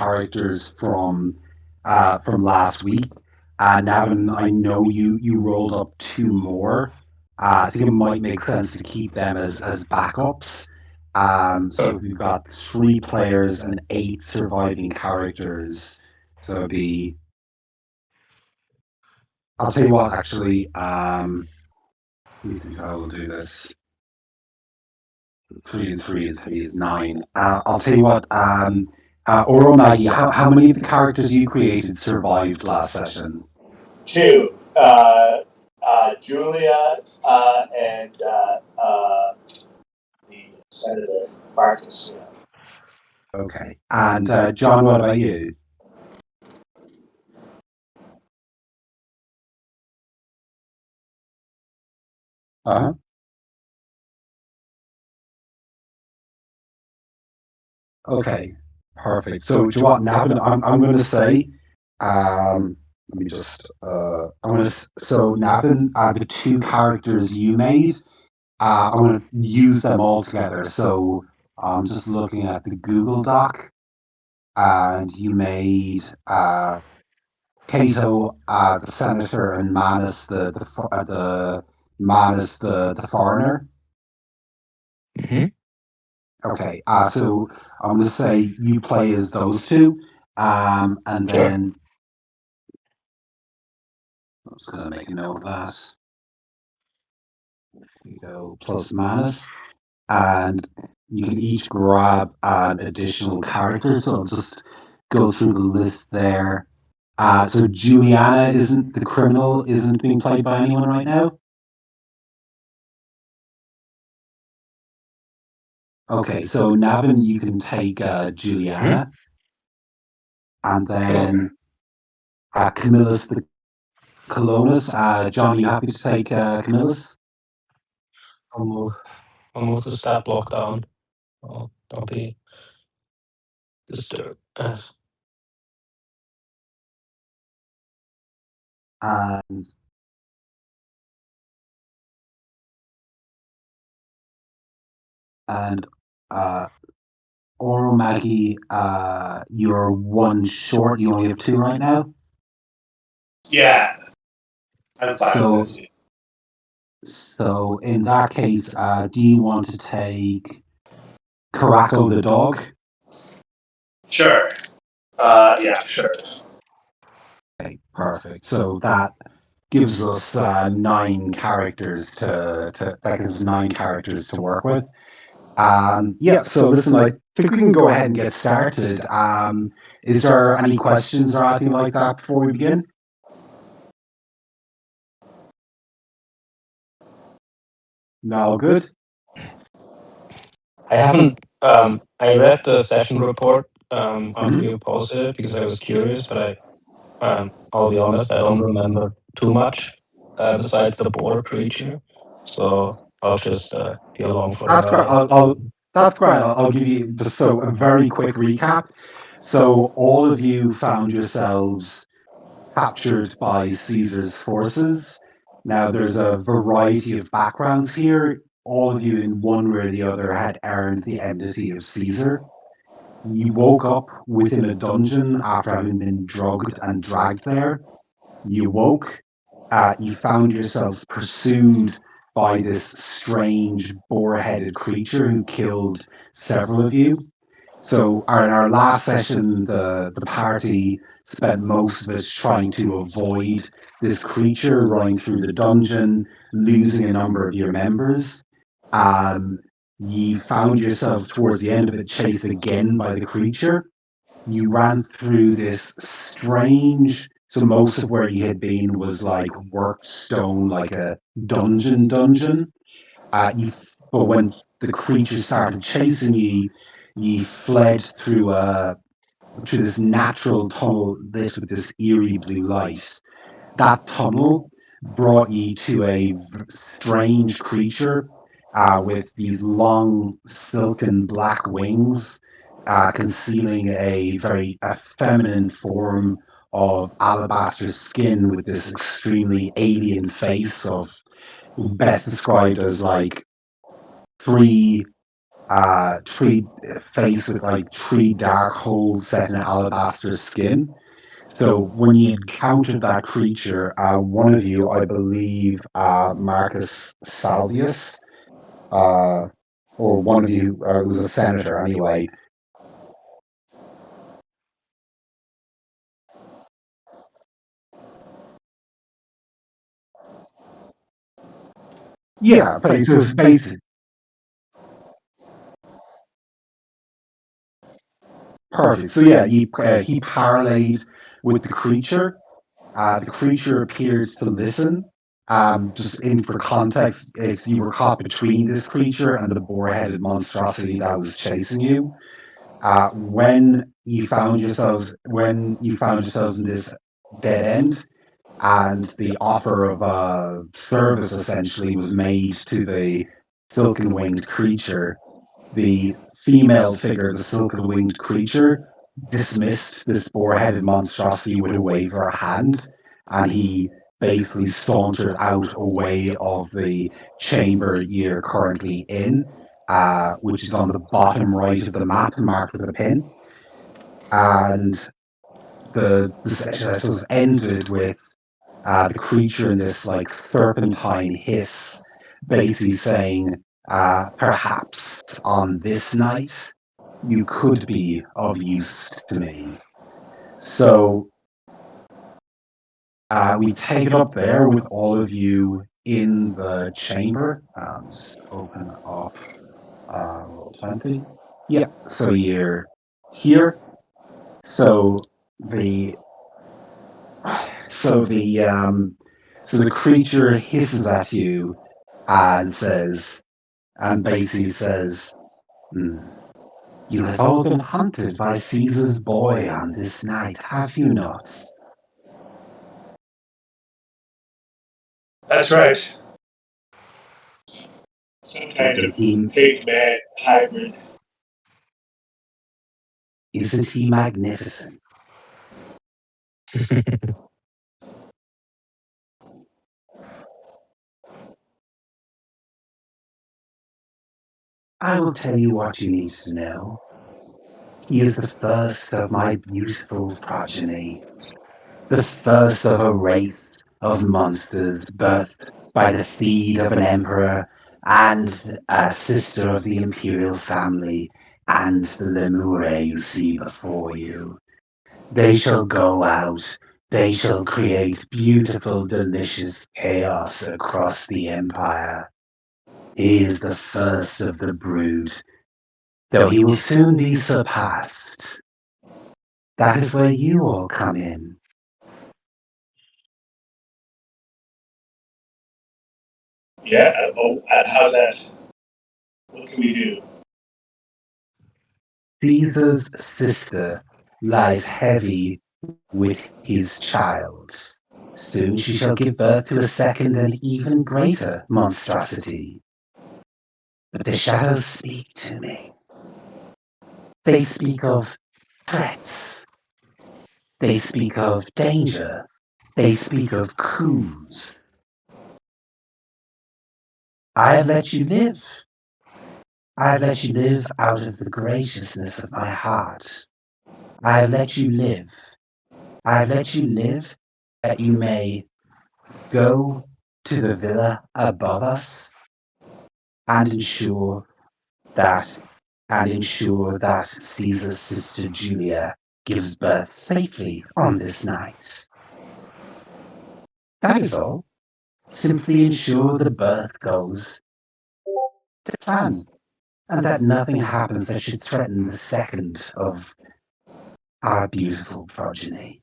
characters from last week. Navin, I know you rolled up 2 more. I think it might make sense to keep them as backups. So we've got 3 players and 8 surviving characters. So it'd be. I'll tell you what, actually. Let me think how we'll do this. 3 and 3 and 3 is 9. I'll tell you what. Oro Maggie, how many of the characters you created survived last session? 2. Julia and the Senator Marcus. Okay. And John, what about you? Uh-huh. Okay. Perfect. So, do you want Navin? I'm going to say, let me just, so Navin, the 2 characters you made, I'm going to use them all together. So, I'm just looking at the Google Doc, and you made Cato, the senator, and Manus, the foreigner. Mm-hmm. Okay, so I'm going to say you play as those 2, and then I'm just going to make a note of that. You go plus Manus, and you can each grab an additional character. So I'll just go through the list there. So Juliana the criminal isn't being played by anyone right now? Okay, so Navin, you can take Juliana. And then Camillus the Colonus. John, are you happy to take Camillus? I'll move the stat block down. Don't be disturbed. And Oro Maggie, you're 1 short. You only have 2 right now. Yeah. I'm fine. So in that case, do you want to take Caraco the dog? Sure. Yeah, sure. Okay, perfect. So that gives us 9 characters that gives us 9 characters to work with. Yeah. So listen, I think we can go ahead and get started. Is there any questions or anything like that before we begin? No, all good. I haven't. I read the session report after you posted it because I was curious, but I'll be honest, I don't remember too much besides the border creature. So I'll just be along for That's the great. ride. That's great. I'll give you just a very quick recap. So all of you found yourselves captured by Caesar's forces. Now, there's a variety of backgrounds here. All of you, in one way or the other, had earned the enmity of Caesar. You woke up within a dungeon after having been drugged and dragged there. You woke. You found yourselves pursued by this strange boar-headed creature who killed several of you. So in our last session, the party spent most of it trying to avoid this creature running through the dungeon, losing a number of your members. You found yourselves towards the end of it chased again by the creature. You ran through this strange. So most of where you had been was like worked stone, like a dungeon. But when the creature started chasing you, you fled through this natural tunnel lit with this eerie blue light. That tunnel brought you to a strange creature with these long, silken black wings, concealing a very feminine form of alabaster skin with this extremely alien face of best described as like 3 three face with like three dark holes set in alabaster skin. So when you encountered that creature, one of you, I believe, Marcus Salvius, or one of you was a senator anyway. Yeah, so it's basic. Perfect. So yeah, he parlayed with the creature. The creature appears to listen. Just in for context, you were caught between this creature and the boar-headed monstrosity that was chasing you. When you found yourselves in this dead end, and the offer of service essentially was made to the silken winged creature, the female figure, the silken winged creature, dismissed this boar-headed monstrosity with a wave of her hand, and he basically sauntered out away of the chamber you're currently in, which is on the bottom right of the map, marked with a pin. And the session, I suppose, ended with the creature in this like serpentine hiss, basically saying, perhaps on this night you could be of use to me. So we take it up there with all of you in the chamber. Just open up roll 20. Yeah, so you're here. So the so the creature hisses at you and basically says, "You have all been hunted by Caesar's boy on this night, have you not?" That's right. Some kind of pig-man hybrid. Isn't he magnificent? I will tell you what you need to know. He is the first of my beautiful progeny, the first of a race of monsters birthed by the seed of an emperor and a sister of the imperial family and the lemure you see before you. They shall go out, they shall create beautiful, delicious chaos across the empire. He is the first of the brood, though he will soon be surpassed. That is where you all come in. Yeah. And how's that? What can we do? Caesar's sister lies heavy with his child. Soon she shall give birth to a second and even greater monstrosity. But the shadows speak to me. They speak of threats. They speak of danger. They speak of coups. I have let you live. I have let you live out of the graciousness of my heart. I have let you live. I have let you live that you may go to the villa above us and ensure that Caesar's sister Julia gives birth safely on this night. That is all. Simply ensure the birth goes to plan, and that nothing happens that should threaten the second of our beautiful progeny.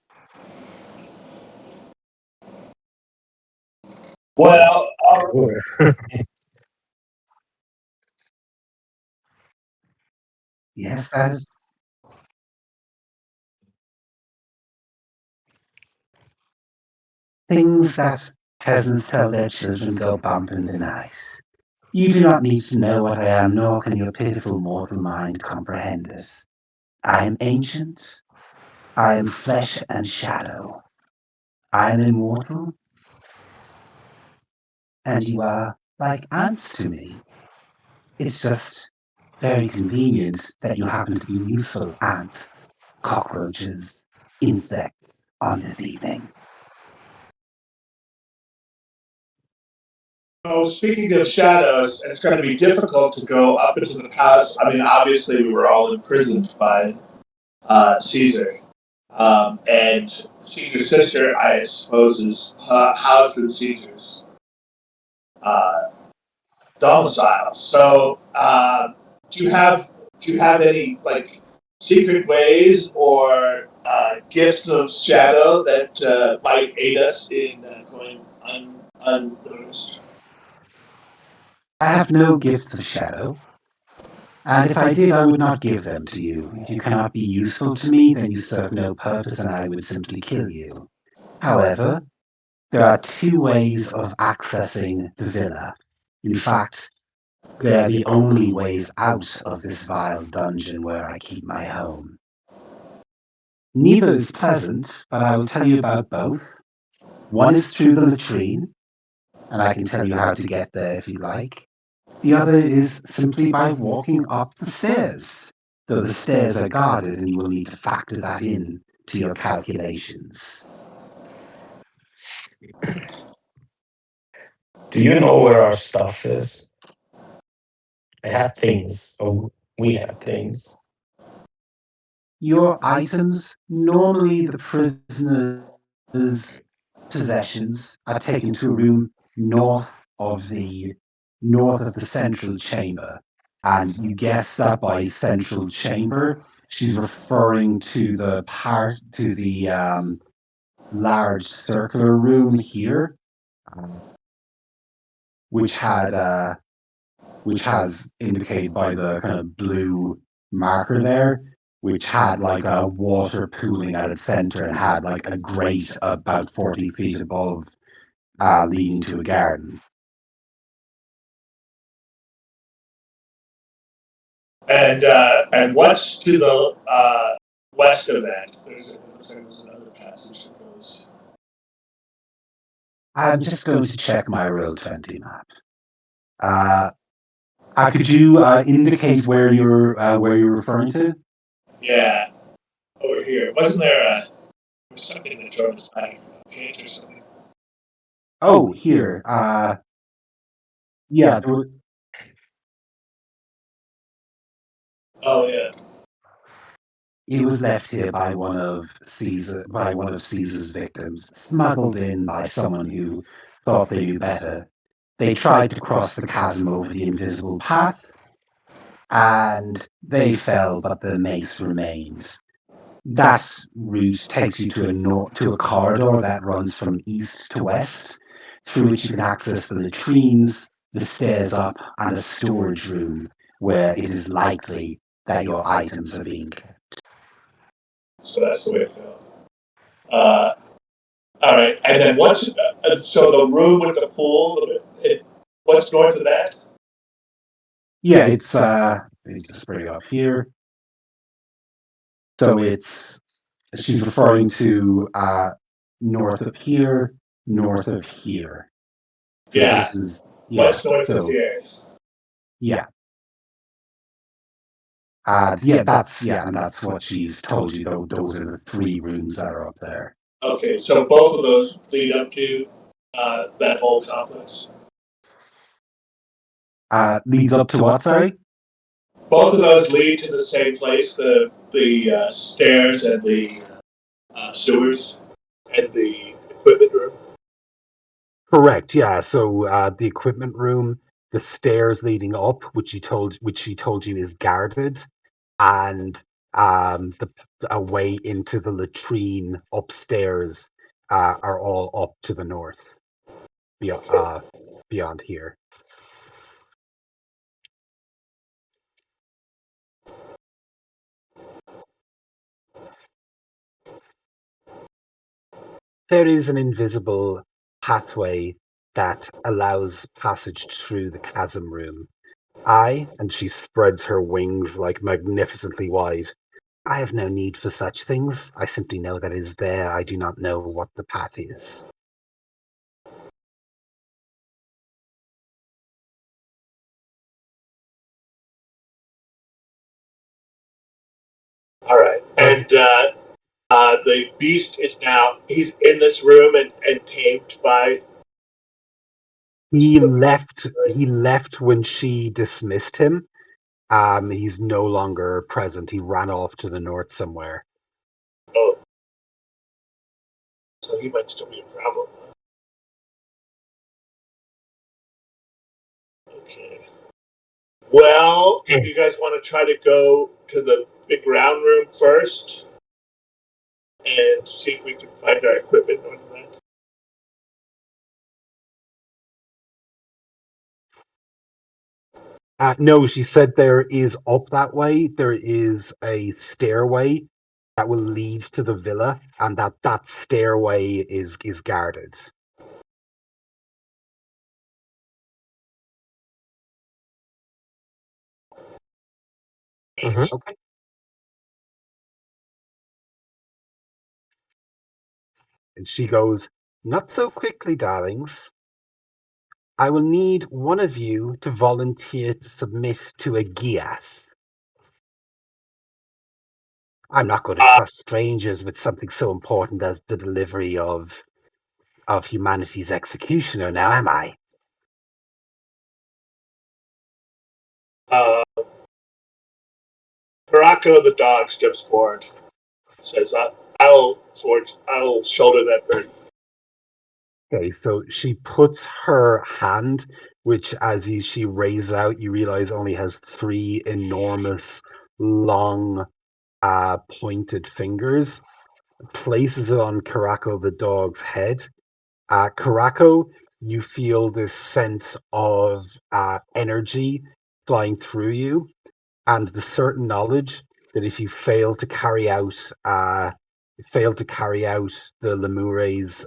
Well, Yes, that is things that peasants tell their children go bump in the night. You do not need to know what I am, nor can your pitiful mortal mind comprehend it. I am ancient. I am flesh and shadow. I am immortal, and you are like ants to me. It's just Very convenient that you happen to be useful ants, cockroaches, insects on this evening. Oh, speaking of shadows, it's going to be difficult to go up into the palace. I mean, obviously, we were all imprisoned by Caesar. And Caesar's sister, I suppose, is housed in Caesar's uh, domicile. So, do you have any like secret ways or gifts of shadow that might aid us in going unnoticed? I have no gifts of shadow, and if I did, I would not give them to you. If you cannot be useful to me, then you serve no purpose, and I would simply kill you. However, there are two ways of accessing the villa. In fact, they're the only ways out of this vile dungeon where I keep my home. Neither is pleasant, but I will tell you about both. One is through the latrine, and I can tell you how to get there if you like. The other is simply by walking up the stairs, though the stairs are guarded and you will need to factor that in to your calculations. Do you know where our stuff is? I had things, or we had things. Your items, normally the prisoner's possessions, are taken to a room of the north of the central chamber. And you guess that by central chamber, she's referring to the large circular room here, which has indicated by the kind of blue marker there, which had like a water pooling at its center and had like a grate about 40 feet above, leading to a garden. And what's to the west of that? Looks like there's another passage that goes. I'm just going to check my Roll20 map. Could you indicate where you're referring to? Yeah, over here. Wasn't there something that drove us back? A page or something? Oh, here. Yeah, Oh, yeah. it was left here by one of Caesar's victims, smuggled in by someone who thought they knew better. They tried to cross the chasm over the invisible path, and they fell, but the mace remained. That route takes you to a corridor that runs from east to west, through which you can access the latrines, the stairs up, and a storage room where it is likely that your items are being kept. So that's the way to go. All right. And then so the room with the pool, what's north of that? Yeah, it's let me just bring it up here. So she's referring to north of here, north of here. So Yeah. this is What's north of here? Yeah. And that's what she's told you. Though those are the three rooms that are up there. Okay, so both of those lead up to that whole complex. Leads up to what? Sorry. Both of those lead to the same place: the stairs and the sewers and the equipment room. Correct. Yeah. So the equipment room, the stairs leading up, which she told you is guarded, and the a way into the latrine upstairs are all up to the north, beyond here. There is an invisible pathway that allows passage through the chasm room. And she spreads her wings like magnificently wide. I have no need for such things. I simply know that it is there. I do not know what the path is. the beast is now, he's in this room and tamed by... He left when she dismissed him. He's no longer present. He ran off to the north somewhere. Oh. So he might still be a problem. Okay. Well, do you guys want to try to go to the big round room first and see if we can find our equipment north of that? No, she said there is up that way. There is a stairway that will lead to the villa, and that stairway is guarded. Mm-hmm. Okay. And she goes, "Not so quickly, darlings. I will need one of you to volunteer to submit to a gias. I'm not going to trust strangers with something so important as the delivery of humanity's executioner now, am I?" Parako the dog steps forward, says, I'll shoulder that burden. Okay, so she puts her hand, which she raises out, you realize only has three enormous, long, pointed fingers, places it on Karako the dog's head. Karako, you feel this sense of energy flying through you, and the certain knowledge that if you fail to carry out the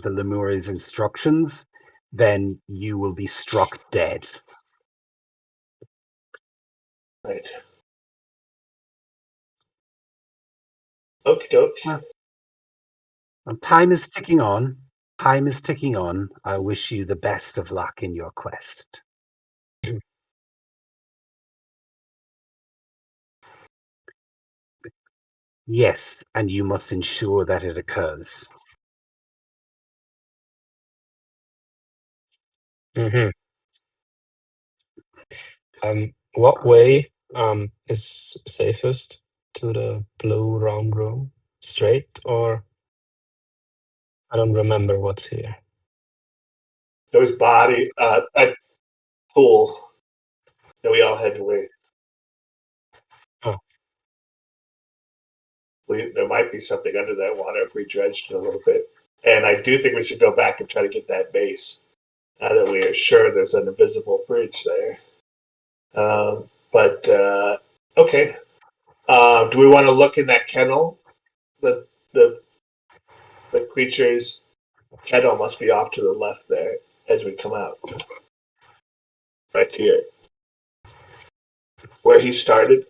Lemure's instructions, then you will be struck dead. Right. Okie doke. Well, time is ticking on. Time is ticking on. I wish you the best of luck in your quest. Yes, and you must ensure that it occurs. Mm-hmm. What way is safest to the blue round room? Straight, or I don't remember what's here. There was body, a pool that we all had to wait. Oh. There might be something under that water if we dredged it a little bit. And I do think we should go back and try to get that base, now that we are sure there's an invisible bridge there. Okay. Do we want to look in that kennel? The creature's kennel must be off to the left there as we come out. Right here. Where he started.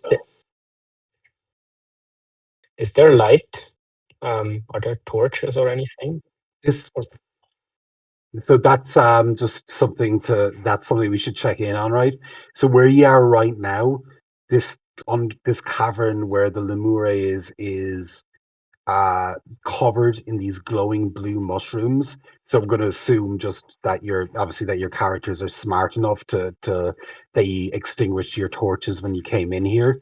Is there light? Are there torches or anything? So that's just something we should check in on, right? So where you are right now, this cavern where the Lemure is covered in these glowing blue mushrooms. So I'm going to assume just that your characters are smart enough to they extinguished your torches when you came in here.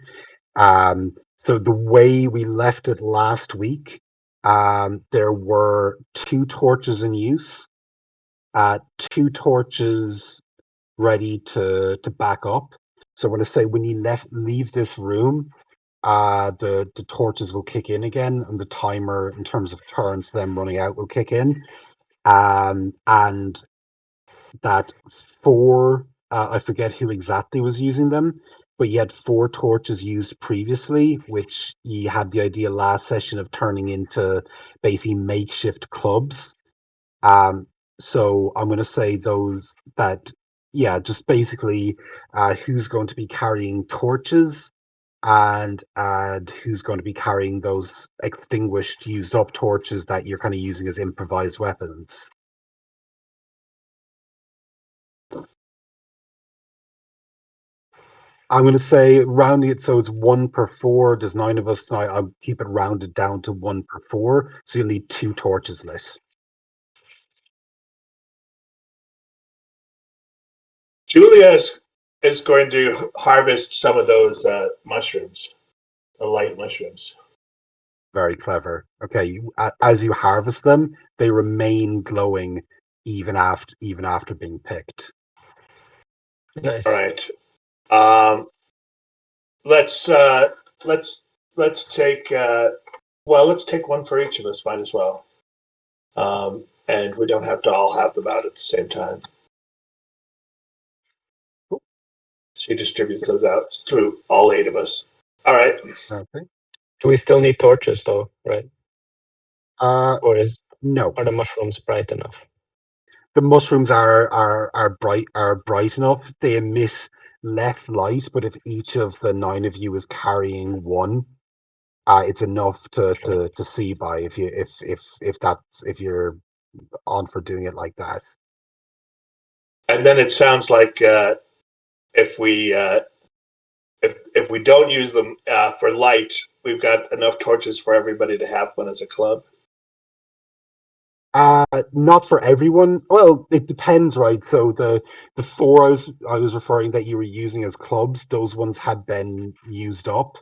So the way we left it last week, there were 2 torches in use, 2 torches ready to back up. So I'm going to say when you leave this room, the torches will kick in again, and the timer in terms of turns, them running out, will kick in. And that 4, I forget who exactly was using them, but you had 4 torches used previously, which you had the idea last session of turning into basically makeshift clubs. So I'm going to say just basically who's going to be carrying torches, and who's going to be carrying those extinguished, used up torches that you're kind of using as improvised weapons. I'm going to say rounding it so it's 1 per 4. There's 9 of us tonight. I'll keep it rounded down to 1 per 4. So you'll need 2 torches lit. Julia is going to harvest some of those mushrooms, the light mushrooms. Very clever. Okay, as you harvest them, they remain glowing even after being picked. Nice. All right. Let's take let's take one for each of us. Might as well. And we don't have to all have them out at the same time. Cool. She distributes those out through all 8 of us. All right. Okay. Do we still need torches though, right? Or No. are the mushrooms bright enough? The mushrooms are bright enough. They emit less light, but if each of the 9 of you is carrying one, it's enough to see by if you're on for doing it like that. And then it sounds like if we don't use them for light, we've got enough torches for everybody to have one as a club. Not for everyone. Well, it depends, right? So the 4 I was referring that you were using as clubs, those ones had been used up.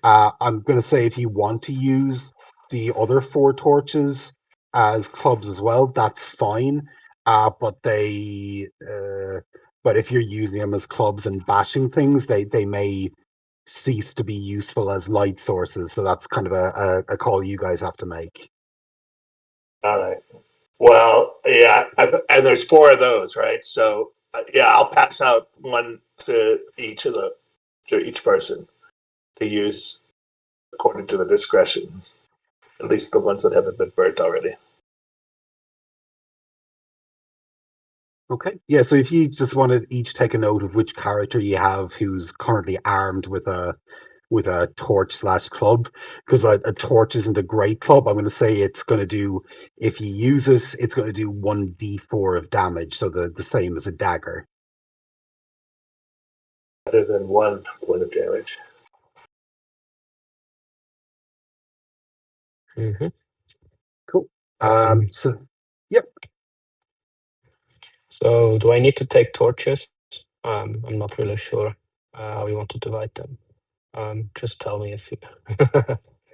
I'm going to say if you want to use the other 4 torches as clubs as well, that's fine. But if you're using them as clubs and bashing things, they may cease to be useful as light sources. So that's kind of a call you guys have to make. All right. Well, yeah, and there's 4 of those, right? So I'll pass out one to each person to use according to the discretion. At least the ones that haven't been burnt already. Okay. Yeah, so if you just want to each take a note of which character you have who's currently armed with a torch/club, because a torch isn't a great club. I'm going to say it's going to do, if you use it, it's going to do 1d4 of damage, so the same as a dagger. Better than 1 point of damage. Mm-hmm. Cool. Yep. So do I need to take torches? I'm not really sure how you want to divide them. Just tell me if you.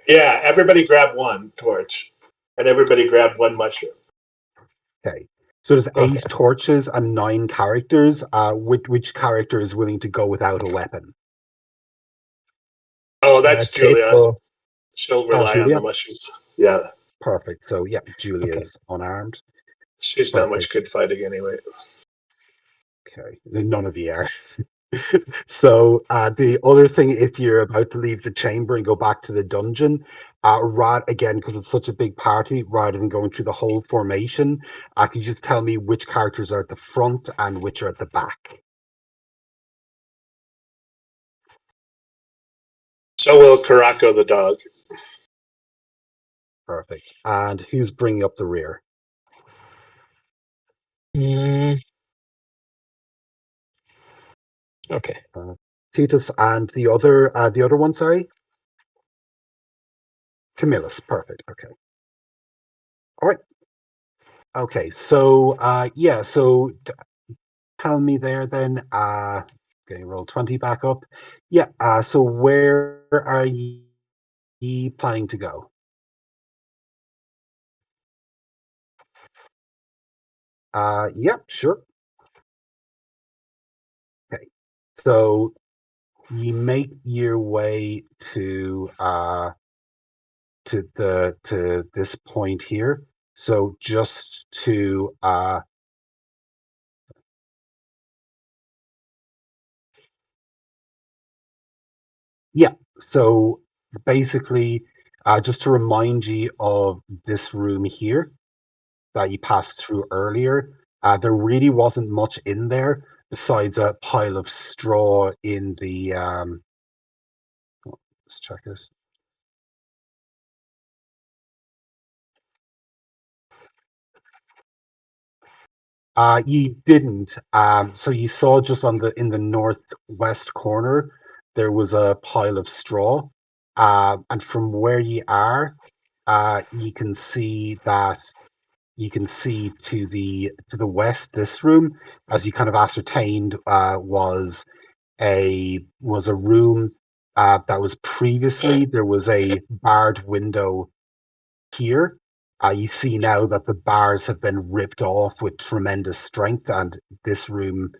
Yeah, everybody grab 1 torch, and everybody grab 1 mushroom. Okay. So there's 8 torches and 9 characters. Which character is willing to go without a weapon? Oh, that's Julia. She'll rely on Julia? the mushrooms. Yeah. Perfect. So yeah, Julia's unarmed. She's not much good fighting anyway. Okay, none of you are. So the other thing, if you're about to leave the chamber and go back to the dungeon, again, because it's such a big party, rather than going through the whole formation, could you just tell me which characters are at the front and which are at the back? So will Karako the dog. Perfect. And who's bringing up the rear? Okay. Titus and the other one, sorry? Camillus. Perfect. Okay. All right. Okay. So so tell me there then. Okay, roll 20 back up. Yeah. So where are you planning to go? Yeah, sure. Okay. So you make your way to this point here. So just to yeah. So basically, just to remind you of this room here that you passed through earlier, there really wasn't much in there besides a pile of straw in the. Let's check it. You didn't. So you saw just in the northwest corner, there was a pile of straw, and from where you are, you can see to the west. This room, as you kind of ascertained, was a room that was previously there was a barred window here. You see now that the bars have been ripped off with tremendous strength, and this room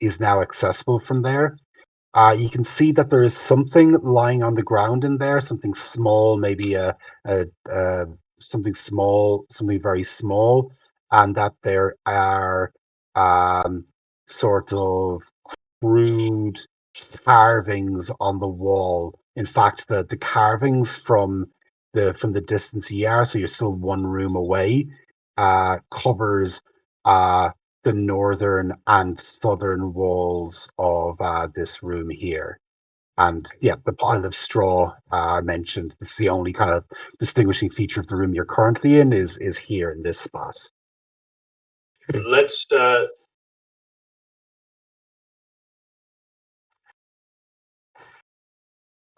is now accessible from there. You can see that there is something lying on the ground in there, something small, maybe a something small, something very small, and that there are sort of crude carvings on the wall. In fact, the carvings from the distance you are, so you're still one room away, covers the northern and southern walls of this room here. And yeah, the pile of straw mentioned. This is the only kind of distinguishing feature of the room you're currently in is here in this spot. Let's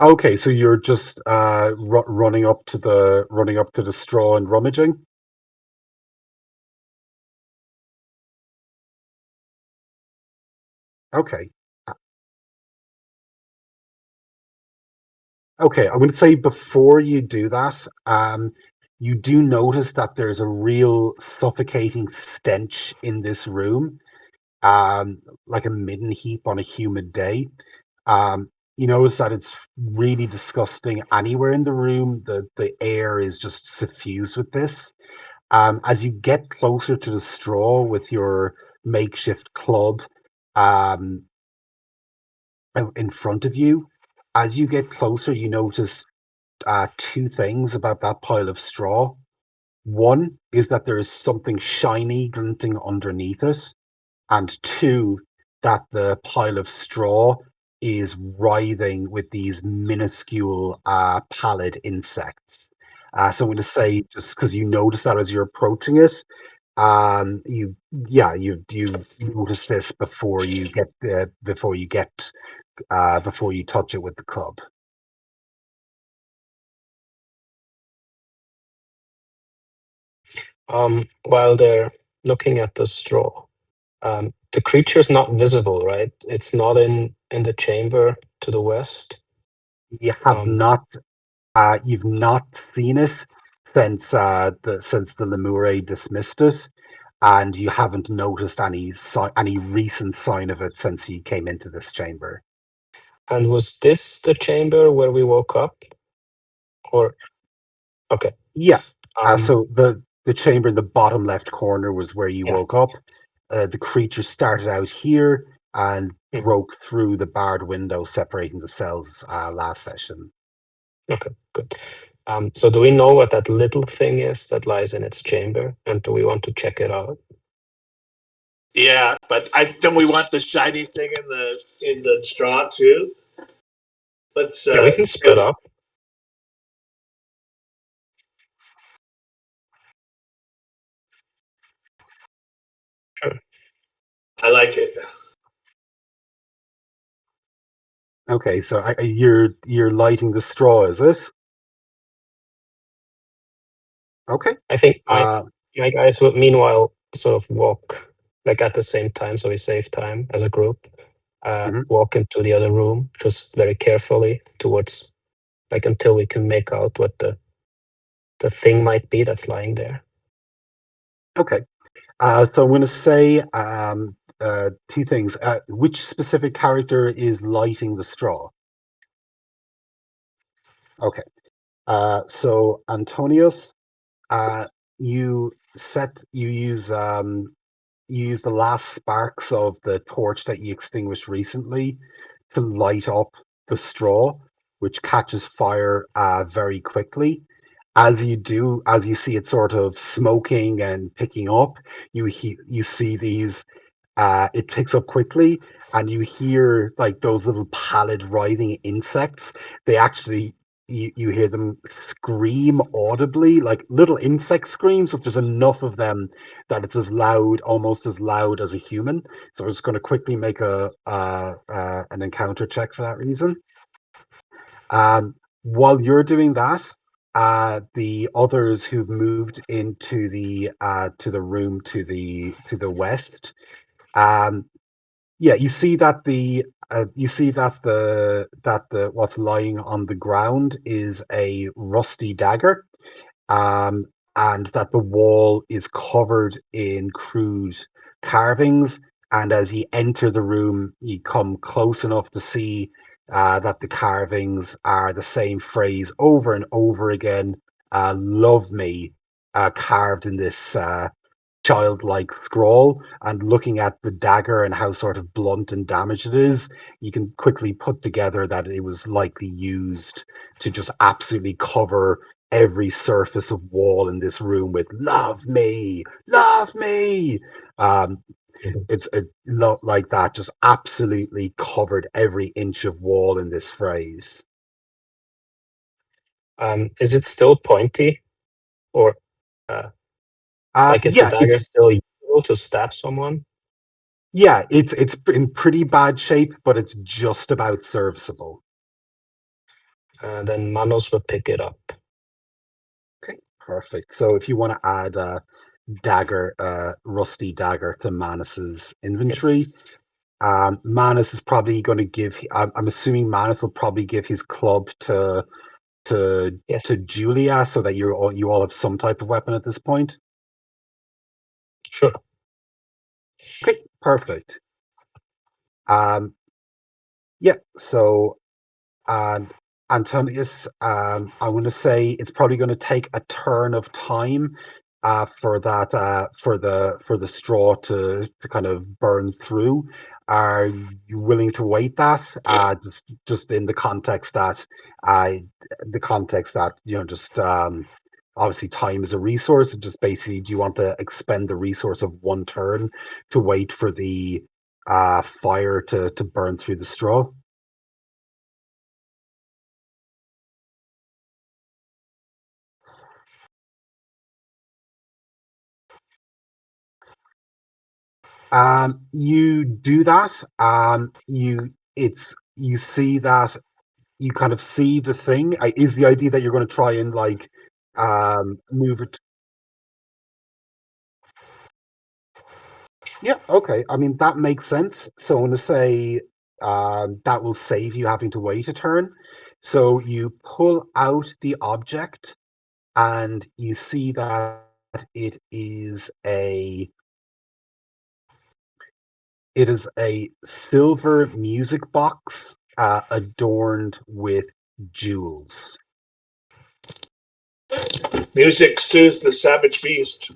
Okay, so you're just running up to the straw and rummaging. Okay. Okay, I'm going to say before you do that, you do notice that there's a real suffocating stench in this room, like a midden heap on a humid day. You notice that it's really disgusting anywhere in the room. The air is just suffused with this. As you get closer to the straw with your makeshift club, um, in front of you, as you get closer, you notice two things about that pile of straw. One is that there is something shiny glinting underneath it, and two, that the pile of straw is writhing with these minuscule pallid insects. So I'm going to say, just because you notice that as you're approaching it, you notice this before you touch it with the club. While they're looking at the straw, the creature's not visible, right? It's not in the chamber to the west. You have Um, not you've not seen it since the Lemure dismissed it, and you haven't noticed any recent sign of it since you came into this chamber. and was this the chamber where we woke up? Or okay. Yeah. Um, So the chamber in the bottom left corner was where you yeah. woke up. The creature started out here and Hmm. broke through the barred window separating the cells last session. Okay, good. So do we know what that little thing is that lies in its chamber, and do we want to check it out? yeah, but then we want the shiny thing in the straw too. Let's Yeah, we can split up. Sure. I like it. Okay, so you're lighting the straw, is it? Okay. I think Uh, my guys would meanwhile sort of walk like at the same time, so we save time as a group. mhm. Walk into the other room just very carefully towards like until we can make out what the thing might be that's lying there. Okay. So I'm going to say two things. Which specific character is lighting the straw? Okay. So Antonius, uh, you use the last sparks of the torch that you extinguished recently to light up the straw, which catches fire very quickly. As you see it sort of smoking and picking up, you see these it picks up quickly, and you hear like those little pallid writhing insects. They actually you hear them scream audibly, like little insect screams, but there's enough of them that it's almost as loud as a human. So I'm just going to quickly make a an encounter check for that reason. While you're doing that, the others who've moved into the room to the west, um, yeah, you see that the what's lying on the ground is a rusty dagger, um, and that the wall is covered in crude carvings. And as you enter the room, you come close enough to see that the carvings are the same phrase over and over again. Love me, carved in this childlike scroll. And looking at the dagger and how sort of blunt and damaged it is, you can quickly put together that it was likely used to just absolutely cover every surface of wall in this room with "Love me, love me." Um, Mhm. it's a lot like that, just absolutely covered every inch of wall in this phrase. Is it still pointy, or uh, like is the Yeah, dagger still useful to stab someone? it's in pretty bad shape, but it's just about serviceable. Then Manos would pick it up. Okay, perfect. So if you want to add a dagger, rusty dagger to Manus's inventory, Yes. Manus is probably going to give. I'm assuming Manus will probably give his club to Yes. Julia, so that you all have some type of weapon at this point. Sure. Okay, perfect. Um, yeah. So and Antonius, I'm going to say it's probably going to take a turn of time for that for the straw to kind of burn through. Are you willing to wait that? Just in uh, the context that just obviously time is a resource. Just basically, do you want to expend the resource of one turn to wait for the fire to burn through the straw? You do that. You see that you kind of see the thing. Is the idea that you're going to try and like move it? Yeah, okay. I mean that makes sense. So I'm going to say that will save you having to wait a turn. So you pull out the object and you see that it is a It is a silver music box adorned with jewels. Music soothes the savage beast.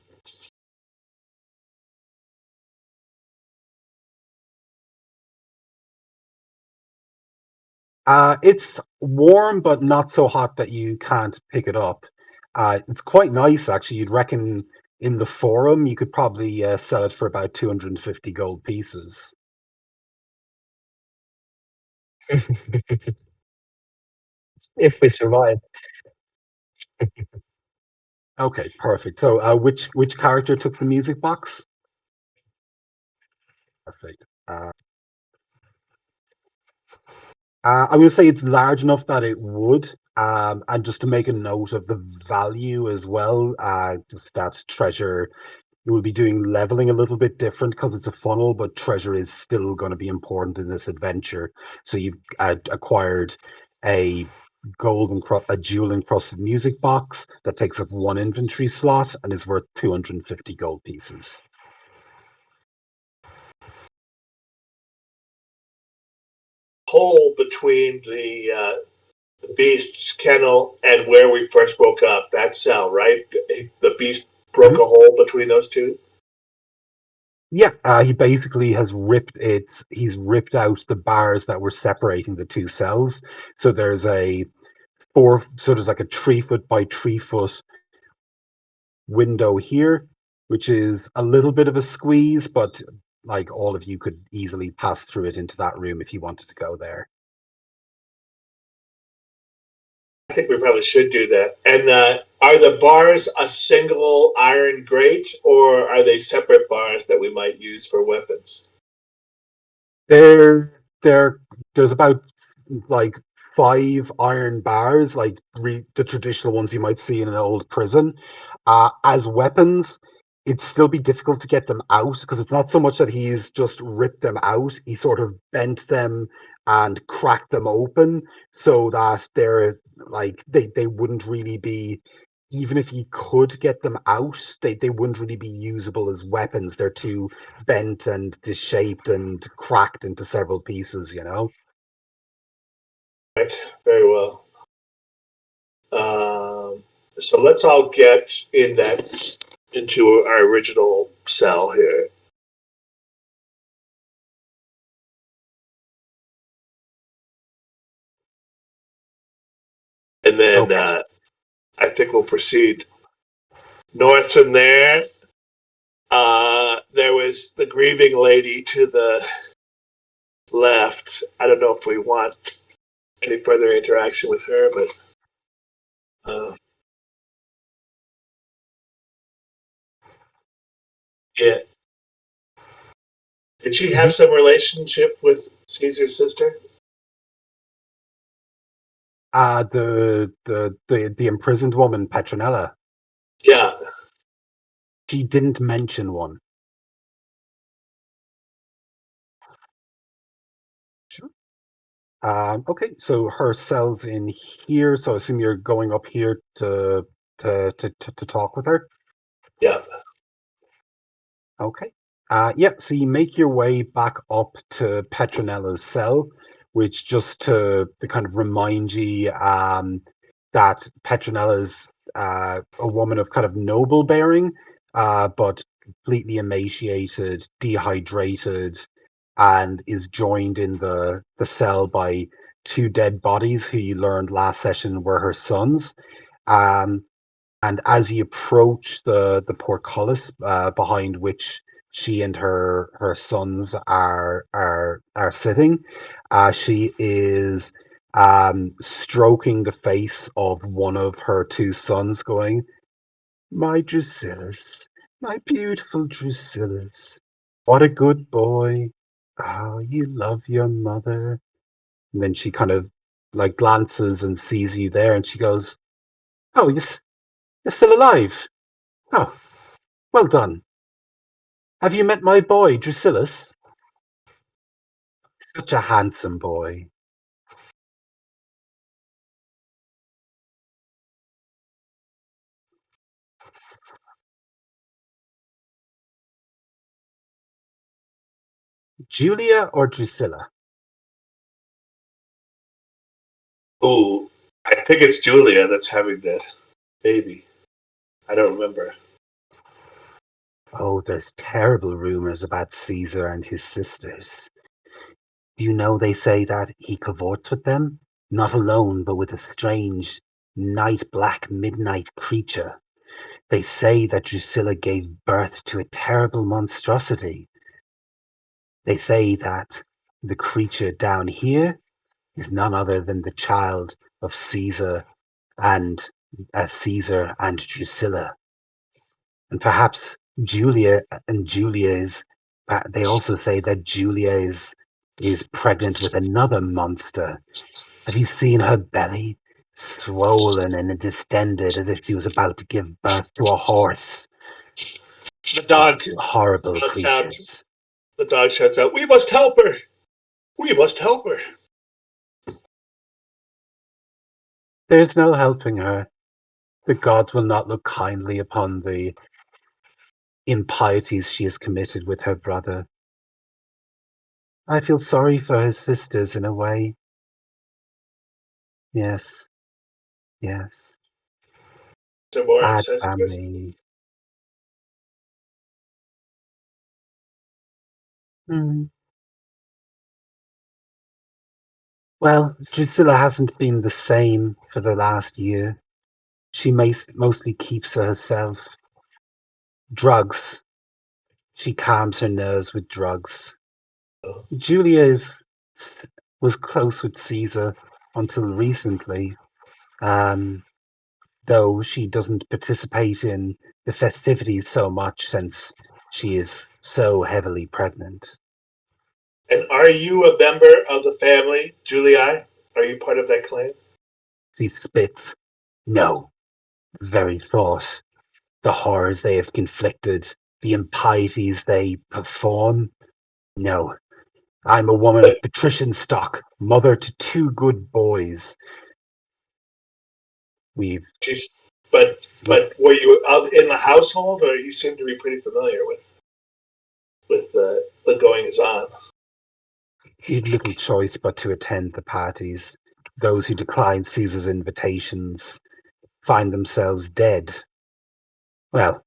It's warm, but not so hot that you can't pick it up. It's quite nice, actually. You'd reckon in the forum you could probably sell it for about 250 gold pieces. If we survive. Okay, perfect. So, which character took the music box? Perfect. I'm going to say it's large enough that it would. And just to make a note of the value as well, just that treasure, you will be doing leveling a little bit different because it's a funnel, but treasure is still going to be important in this adventure. So you've acquired a a jewel encrusted music box that takes up one inventory slot and is worth 250 gold pieces. Hole between the beast's kennel and where we first woke up. That cell, right? The beast broke Mhm. a hole between those two. Yeah, he basically has he's ripped out the bars that were separating the two cells. So there's like a 3 foot by 3 foot window here, which is a little bit of a squeeze, but like all of you could easily pass through it into that room if you wanted to go there. I think we probably should do that. And are the bars a single iron grate, or are they separate bars that we might use for weapons? There, there's about like 5 iron bars, like the traditional ones you might see in an old prison, as weapons. It'd still be difficult to get them out because it's not so much that he's just ripped them out. He sort of bent them and cracked them open so that they're like they wouldn't really be, even if he could get them out, they wouldn't really be usable as weapons. They're too bent and disshaped and cracked into several pieces, you know? Right. Very well. So let's all get into our original cell here. And then I think we'll proceed north from there. There was the grieving lady to the left. I don't know if we want any further interaction with her, but yeah. Did she have some relationship with Caesar's sister? The imprisoned woman, Petronella. Yeah. She didn't mention one. Sure. Okay, so her cell's in here, so I assume you're going up here to talk with her. Yeah. Okay. So you make your way back up to Petronella's cell, which just to kind of remind you that Petronella's a woman of kind of noble bearing, but completely emaciated, dehydrated, and is joined in the cell by 2 dead bodies who you learned last session were her sons. Um, and as you approach the portcullis behind which she and her sons are sitting, she is stroking the face of one of her 2 sons, going, "My Drusillus, my beautiful Drusillus, what a good boy! Oh, you love your mother." And then she kind of like glances and sees you there, and she goes, "Oh, you're still alive. Oh, well done. Have you met my boy, Drusillus? Such a handsome boy." Julia or Drusilla? Oh, I think it's Julia that's having the baby. I don't remember. Oh, there's terrible rumors about Caesar and his sisters. Do you know they say that he cavorts with them? Not alone, but with a strange, night-black midnight creature. They say that Drusilla gave birth to a terrible monstrosity. They say that the creature down here is none other than the child of and Caesar and Drusilla. And perhaps Julia and Julia is. They also say that Julia is pregnant with another monster. Have you seen her belly? Swollen and distended as if she was about to give birth to a horse. The dog Horrible shouts out. creatures. The dog shouts out, "We must help her! We must help her!" There's no helping her. The gods will not look kindly upon the impieties she has committed with her brother. I feel sorry for her sisters in a way. Yes, yes. Some more Bad incestuous. family. Hmm. Well, Drusilla hasn't been the same for the last year. She mostly keeps to herself. Drugs. She calms her nerves with drugs. Julia was close with Caesar until recently, though she doesn't participate in the festivities so much since she is so heavily pregnant. And are you a member of the family, Julii? Are you part of that clan? He spits. No, the very thought, the horrors they have conflicted, the impieties they perform. No, I'm a woman But of patrician stock, mother to 2 good boys. We've she's but were you out in the household, or you seem to be pretty familiar with the goings on? we've little choice but to attend the parties. Those who decline Caesar's invitations find themselves dead. Well,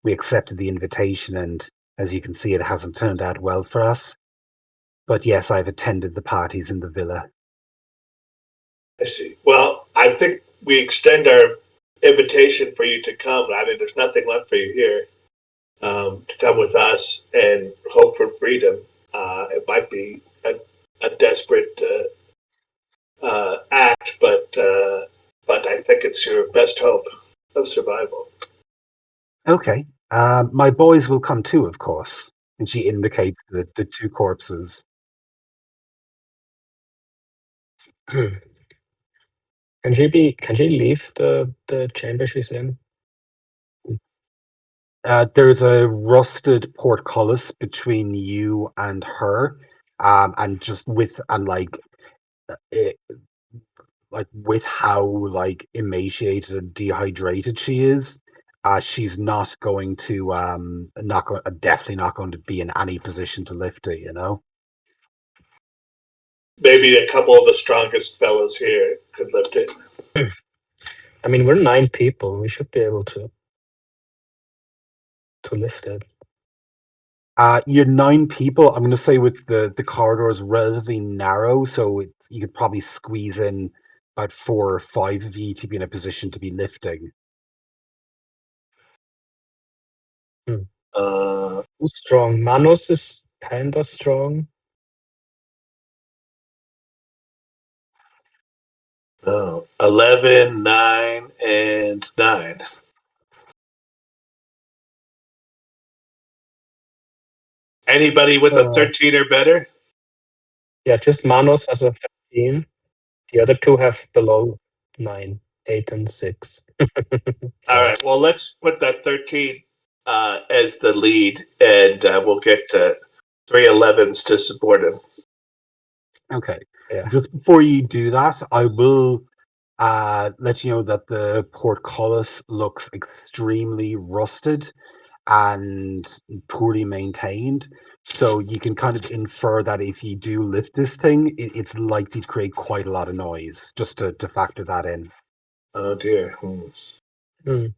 we accepted the invitation, and as you can see, it hasn't turned out well for us. But yes, I've attended the parties in the villa. I see. Well, I think we extend our invitation for you to come. I mean, there's nothing left for you here. To come with us and hope for freedom. It might be a desperate act, but I think it's your best hope of survival. Okay. My boys will come too, of course. And she indicates the 2 corpses. Can she leave the chamber she's in? There's a rusted portcullis between you and her, and just it, with how emaciated and dehydrated she is, she's not going to definitely not going to be in any position to lift it. Maybe a couple of the strongest fellows here could lift it. I mean, we're 9 people. We should be able to lift it. You're 9 people. I'm going to say with the corridor is relatively narrow, so you could probably squeeze in about 4 or 5 of you to be in a position to be lifting. Who's strong? Manos is kinda strong. Oh, 11, 9, and 9. Anybody with a 13 or better? Yeah, just Manos has a 13. The other 2 have below 9, 8, and 6. All right. Well, let's put that 13 as the lead, and we'll get 3 11s to support him. Okay. Yeah. Just before you do that, I will let you know that the portcullis looks extremely rusted and poorly maintained. So you can kind of infer that if you do lift this thing, it's likely to create quite a lot of noise, just to factor that in. Oh, dear. Can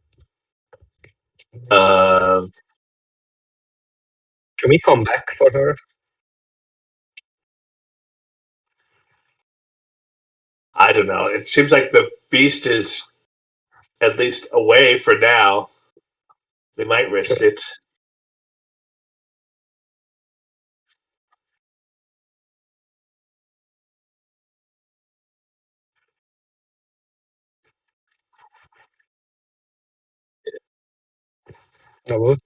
we come back for her? I don't know. It seems like the beast is at least away for now. They might risk it. No, we'll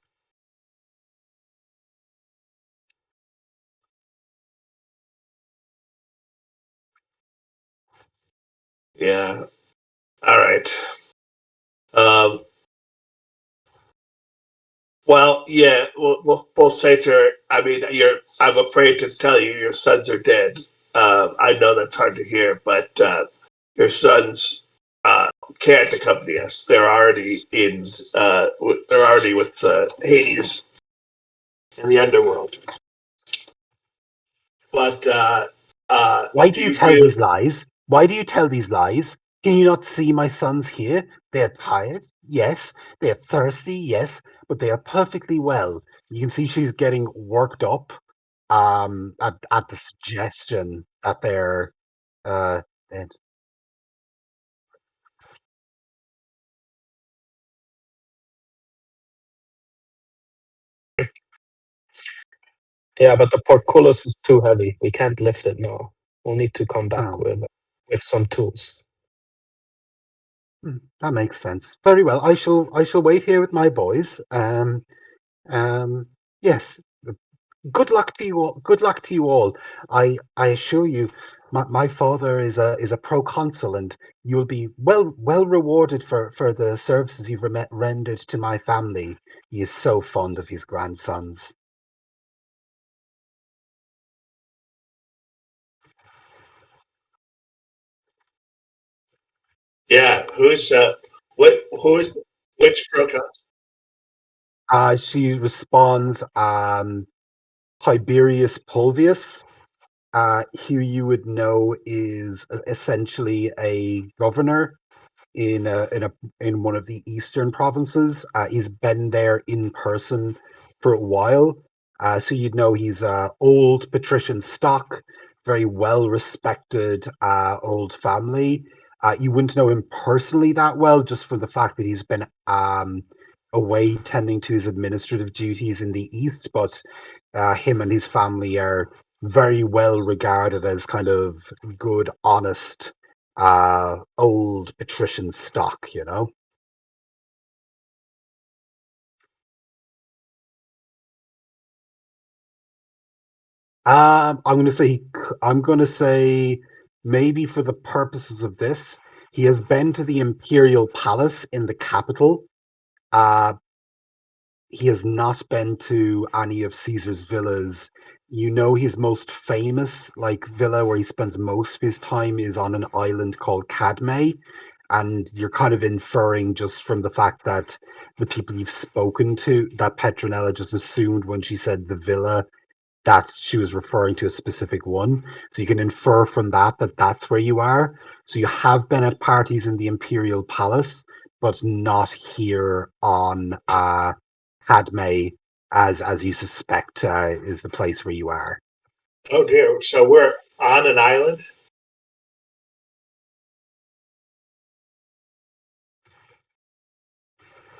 Yeah. All right. Well, yeah, we'll say to her. I mean, I'm afraid to tell you, your sons are dead. I know that's hard to hear, but your sons can't accompany us. They're already in. They're already with Hades in the underworld. But Why do do you you tell feel? these lies? Why do you tell these lies? Can you not see my sons here? They are tired, yes. They are thirsty, yes. But they are perfectly well. You can see she's getting worked up at the suggestion that they're dead. Yeah, but the portcullis is too heavy. We can't lift it now. We'll need to come back Oh, with some tools. that makes sense. Very well. I shall wait here with my boys. Yes. Good luck to you all. Good luck to you all. I assure you, My father is a proconsul, and you'll be well rewarded for the services you've rendered to my family. He is so fond of his grandsons. Yeah, who is which proconsul? She responds, Tiberius Pulvius, who you would know is essentially a governor in one of the eastern provinces. He's been there in person for a while, so you'd know he's old patrician stock, very well respected old family. You wouldn't know him personally that well, just for the fact that he's been away tending to his administrative duties in the east, but him and his family are very well regarded as kind of good, honest old patrician stock, you know. I'm going to say I'm going to say maybe for the purposes of this, he has been to the imperial palace in the capital. Uh, he has not been to any of Caesar's villas. You know, his most famous like villa where he spends most of his time is on an island called Cadme, and you're kind of inferring just from the fact that the people you've spoken to that Petronella just assumed when she said the villa that she was referring to a specific one. So you can infer from that that that's where you are. So you have been at parties in the Imperial Palace, but not here on Padme, as you suspect is the place where you are. Oh dear. So we're on an island.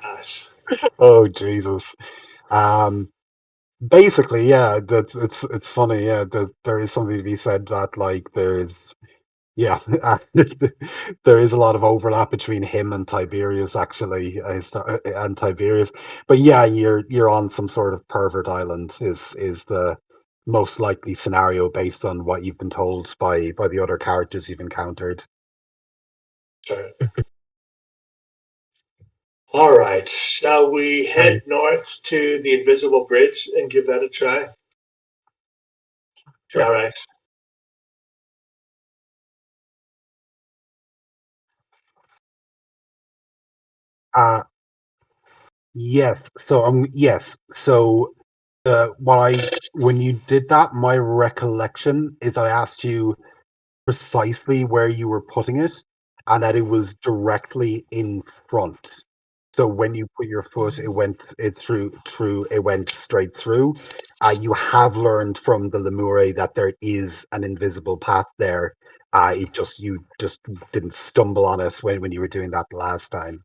Gosh. Oh Jesus. Um, Basically, yeah, that's it's funny. Yeah, there is something to be said that like there's yeah, there is a lot of overlap between him and Tiberius actually, and Tiberius. But yeah, you're on some sort of pervert island is the most likely scenario based on what you've been told by the other characters you've encountered. Sorry. All right. Shall we head And north to the invisible bridge and give that a try? sure. All right. Uh yes. So what I when you did that, my recollection is I asked you precisely where you were putting it and that it was directly in front. So when you put your foot, it went straight through. You have learned from the lemure that there is an invisible path there. You just didn't stumble on it when you were doing that the last time.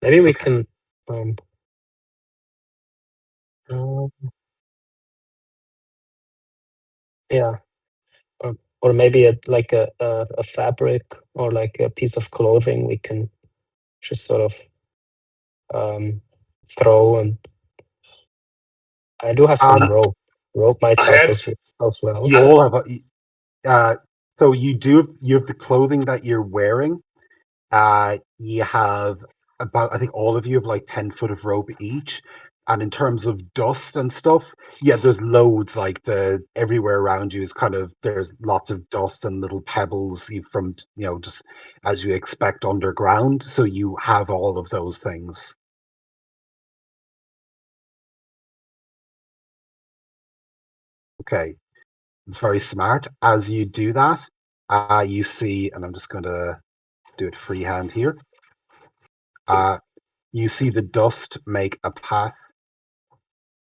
Maybe we Okay. can, um, uh, yeah, or maybe a fabric or like a piece of clothing we can just sort of um, throw. And I do have some Um, rope. Rope might I help had. us as well. you all have so you have the clothing that you're wearing. You have about, I think all of you have like 10 foot of rope each. And in terms of dust and stuff, yeah, there's loads like everywhere around you is kind of, there's lots of dust and little pebbles from, just as you expect underground. So you have all of those things. Okay. It's very smart. As you do that, you see, and I'm just going to do it freehand here. Uh, you see the dust make a path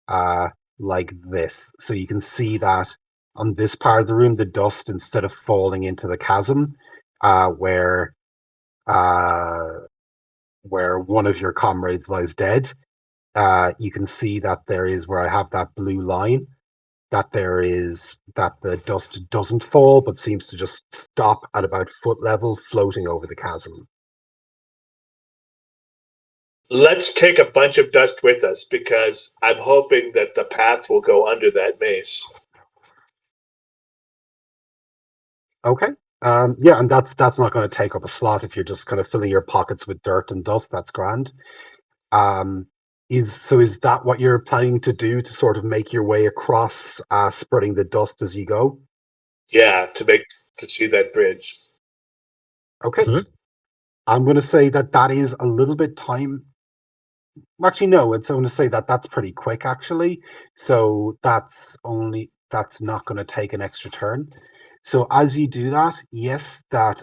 uh, like this. So you can see that on this part of the room, the dust, instead of falling into the chasm, uh, where uh, where one of your comrades lies dead, you can see that there is where I have that blue line. That the dust doesn't fall, but seems to just stop at about foot level, floating over the chasm. Let's take a bunch of dust with us because I'm hoping that the path will go under that mace. Okay. Yeah, and that's not going to take up a slot if you're just kind of filling your pockets with dirt and dust. That's grand. Is that what you're planning to do to sort of make your way across, spreading the dust as you go? Yeah, to see that bridge. Okay. Mhm. I'm going to say that is a little bit time. Actually, no. I'm going to say that's pretty quick, actually. So that's not going to take an extra turn. So as you do that, yes, that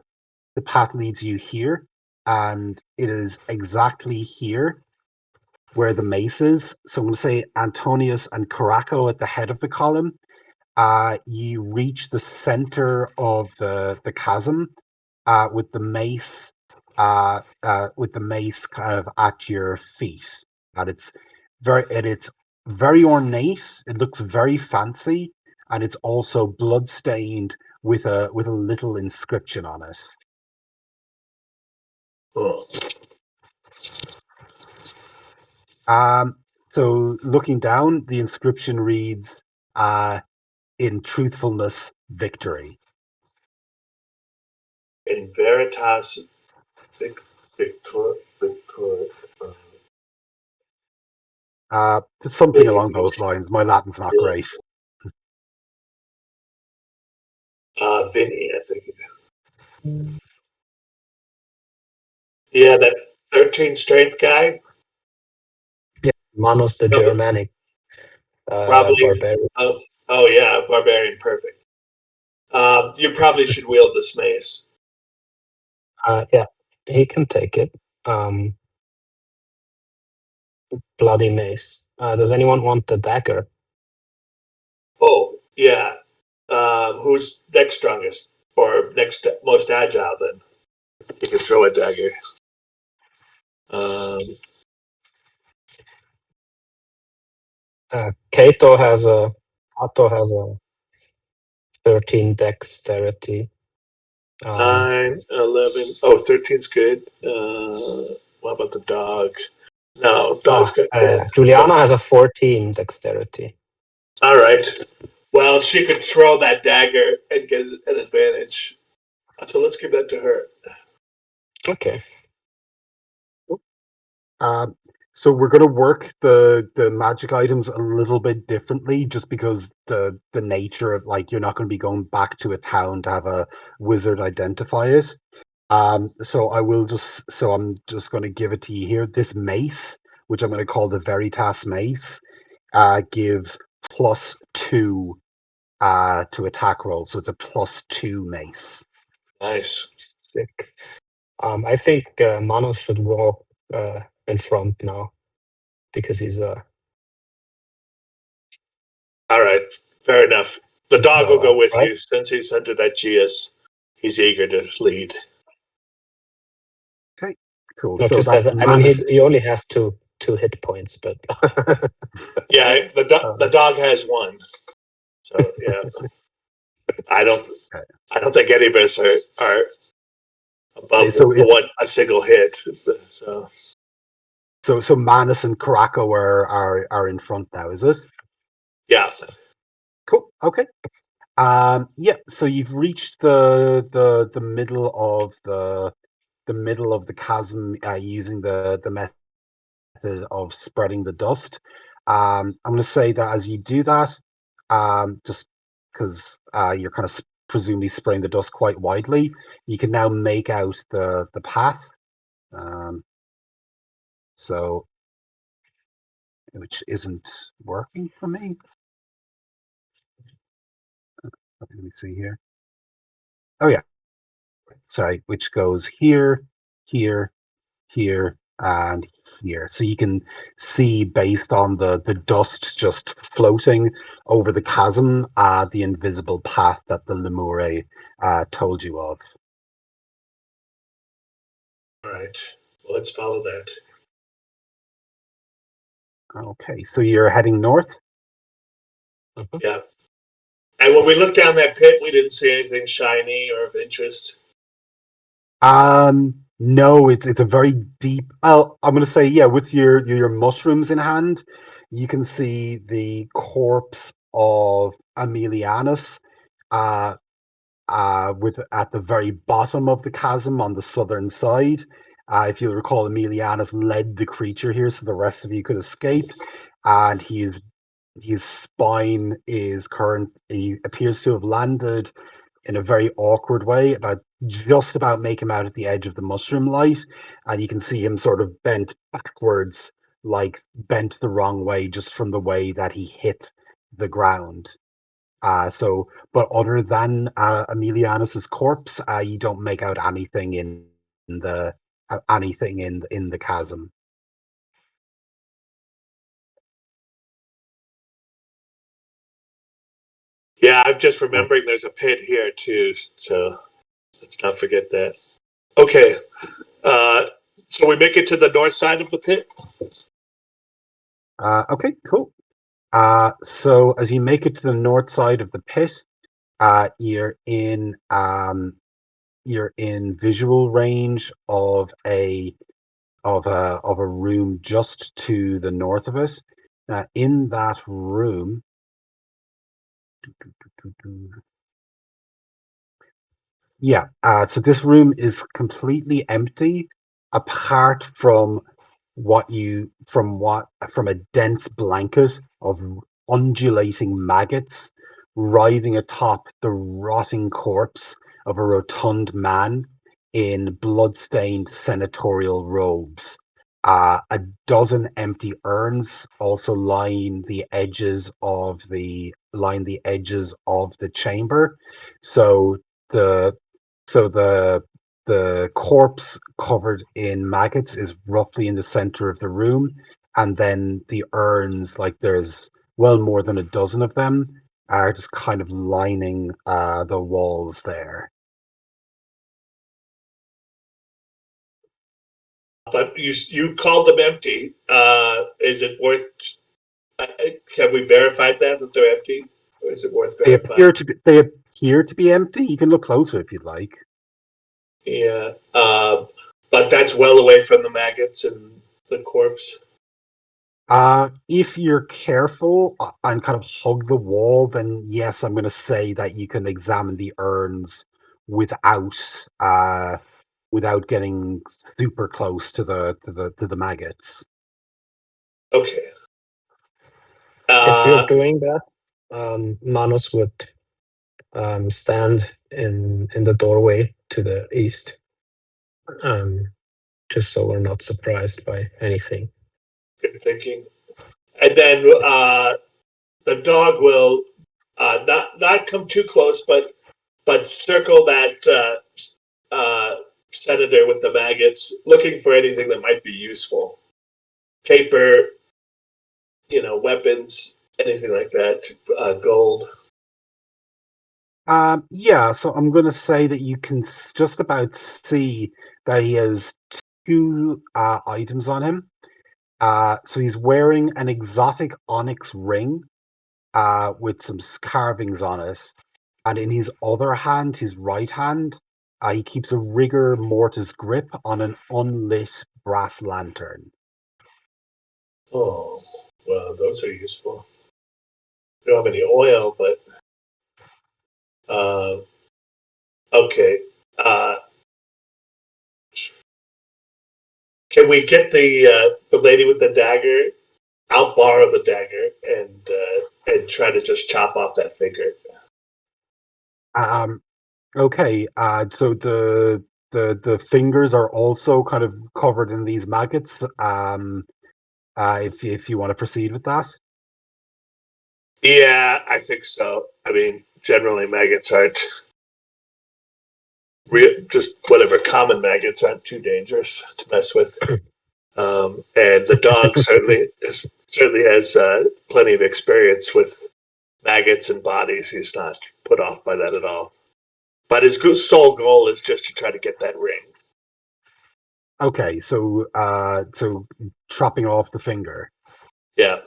the path leads you here, and it is exactly here where the mace is. So I'm going to say Antonius and Caraco at the head of the column. You reach the center of the chasm, with the mace, kind of at your feet. And it's very ornate. It looks very fancy, and it's also bloodstained with a little inscription on it. Oh. So looking down, the inscription reads, "In truthfulness, victory." In veritas, victor. Something along those lines. My Latin's not great. Vinny, I think. Yeah, that 13 strength guy. Yeah, Manos the No, Germanic probably. barbarian. Oh yeah, barbarian, perfect. You probably should wield this mace. Yeah, he can take it. Bloody mace. Does anyone want the dagger? Oh yeah. Who's next strongest or next most agile? Then you can throw a dagger. Kato has a 13 dexterity. 9, 11. Oh, 13's good. What about the dog? No, dog's got 10. Juliana has a 14 dexterity. All right. Well, she could throw that dagger and get an advantage. So let's give that to her. Okay. So we're going to work the magic items a little bit differently, just because the nature of, like, you're not going to be going back to a town to have a wizard identify it. So I'm just going to give it to you here. This mace, which I'm going to call the Veritas mace, gives +2 to attack roll. So it's a +2 mace. Nice. Sick. I think Manos should walk in front now because he's All right. Fair enough. The dog will go with right? you since he's under that GS. He's eager to lead. Okay, cool. Not So just that's as I mean, Manus. he only has two hit points, but Yeah, the dog has 1. So yeah, I don't think any of us are above So a single hit. So Manus and Caraco are in front now, is it? Yeah. Cool. Okay. Yeah. So you've reached the middle of the chasm, using the method of spreading the dust. I'm going to say that as you do that, just because you're kind of presumably spraying the dust quite widely, you can now make out the path. So, which isn't working for me. Let me see here. Oh yeah, sorry. Which goes here, here, here, and here. So you can see, based on the dust just floating over the chasm, the invisible path that the Lemure told you of. All right. Well, let's follow that. Okay, so you're heading north? Yeah. And when we looked down that pit, we didn't see anything shiny or of interest. No, it's a very deep. Oh, I'm going to say, yeah, with your mushrooms in hand, you can see the corpse of Aemilianus, uh, with at the very bottom of the chasm on the southern side. If you'll recall, Aemilianus led the creature here, so the rest of you could escape, and his spine is current. He appears to have landed in a very awkward way, just about make him out at the edge of the mushroom light, and you can see him sort of bent backwards, like bent the wrong way, just from the way that he hit the ground. But other than Aemilianus's corpse, you don't make out anything in the anything in the chasm. Yeah, I'm just remembering there's a pit here too, so let's not forget that. Okay, so we make it to the north side of the pit. Okay, cool. So as you make it to the north side of the pit, you're in visual range of a room just to the north of it. In that room, yeah. So this room is completely empty, apart from from a dense blanket of undulating maggots writhing atop the rotting corpse of a rotund man in blood-stained senatorial robes. A dozen empty urns also line the edges of the chamber. So the the corpse covered in maggots is roughly in the center of the room, and then the urns, like there's well more than a dozen of them, are just kind of lining the walls there. But you called them empty. Is it worth? Have we verified that they're empty, or is it worth verifying? They appear to be empty. You can look closer if you'd like. Yeah, but that's well away from the maggots and the corpse. If you're careful and kind of hug the wall, then yes, I'm going to say that you can examine the urns without without getting super close to the maggots. Okay. If you're doing that, Manus would stand in the doorway to the east, just so we're not surprised by anything. Good thinking. And then the dog will not come too close, but circle that senator with the maggots, looking for anything that might be useful. Paper, weapons, anything like that. Gold. Yeah, so I'm going to say that you can just about see that he has two items on him. So he's wearing an exotic onyx ring with some carvings on it. And in his other hand, his right hand, he keeps a rigor mortis grip on an unlit brass lantern. Oh, well, those are useful. We don't have any oil, but okay. Can we get the lady with the dagger? I'll borrow the dagger and try to just chop off that finger. Okay. So the fingers are also kind of covered in these maggots. If you want to proceed with that. Yeah, I think so. I mean, generally maggots aren't just whatever common maggots aren't too dangerous to mess with. And the dog certainly has plenty of experience with maggots and bodies. He's not put off by that at all. But his sole goal is just to try to get that ring. Okay, so chopping off the finger. Yeah.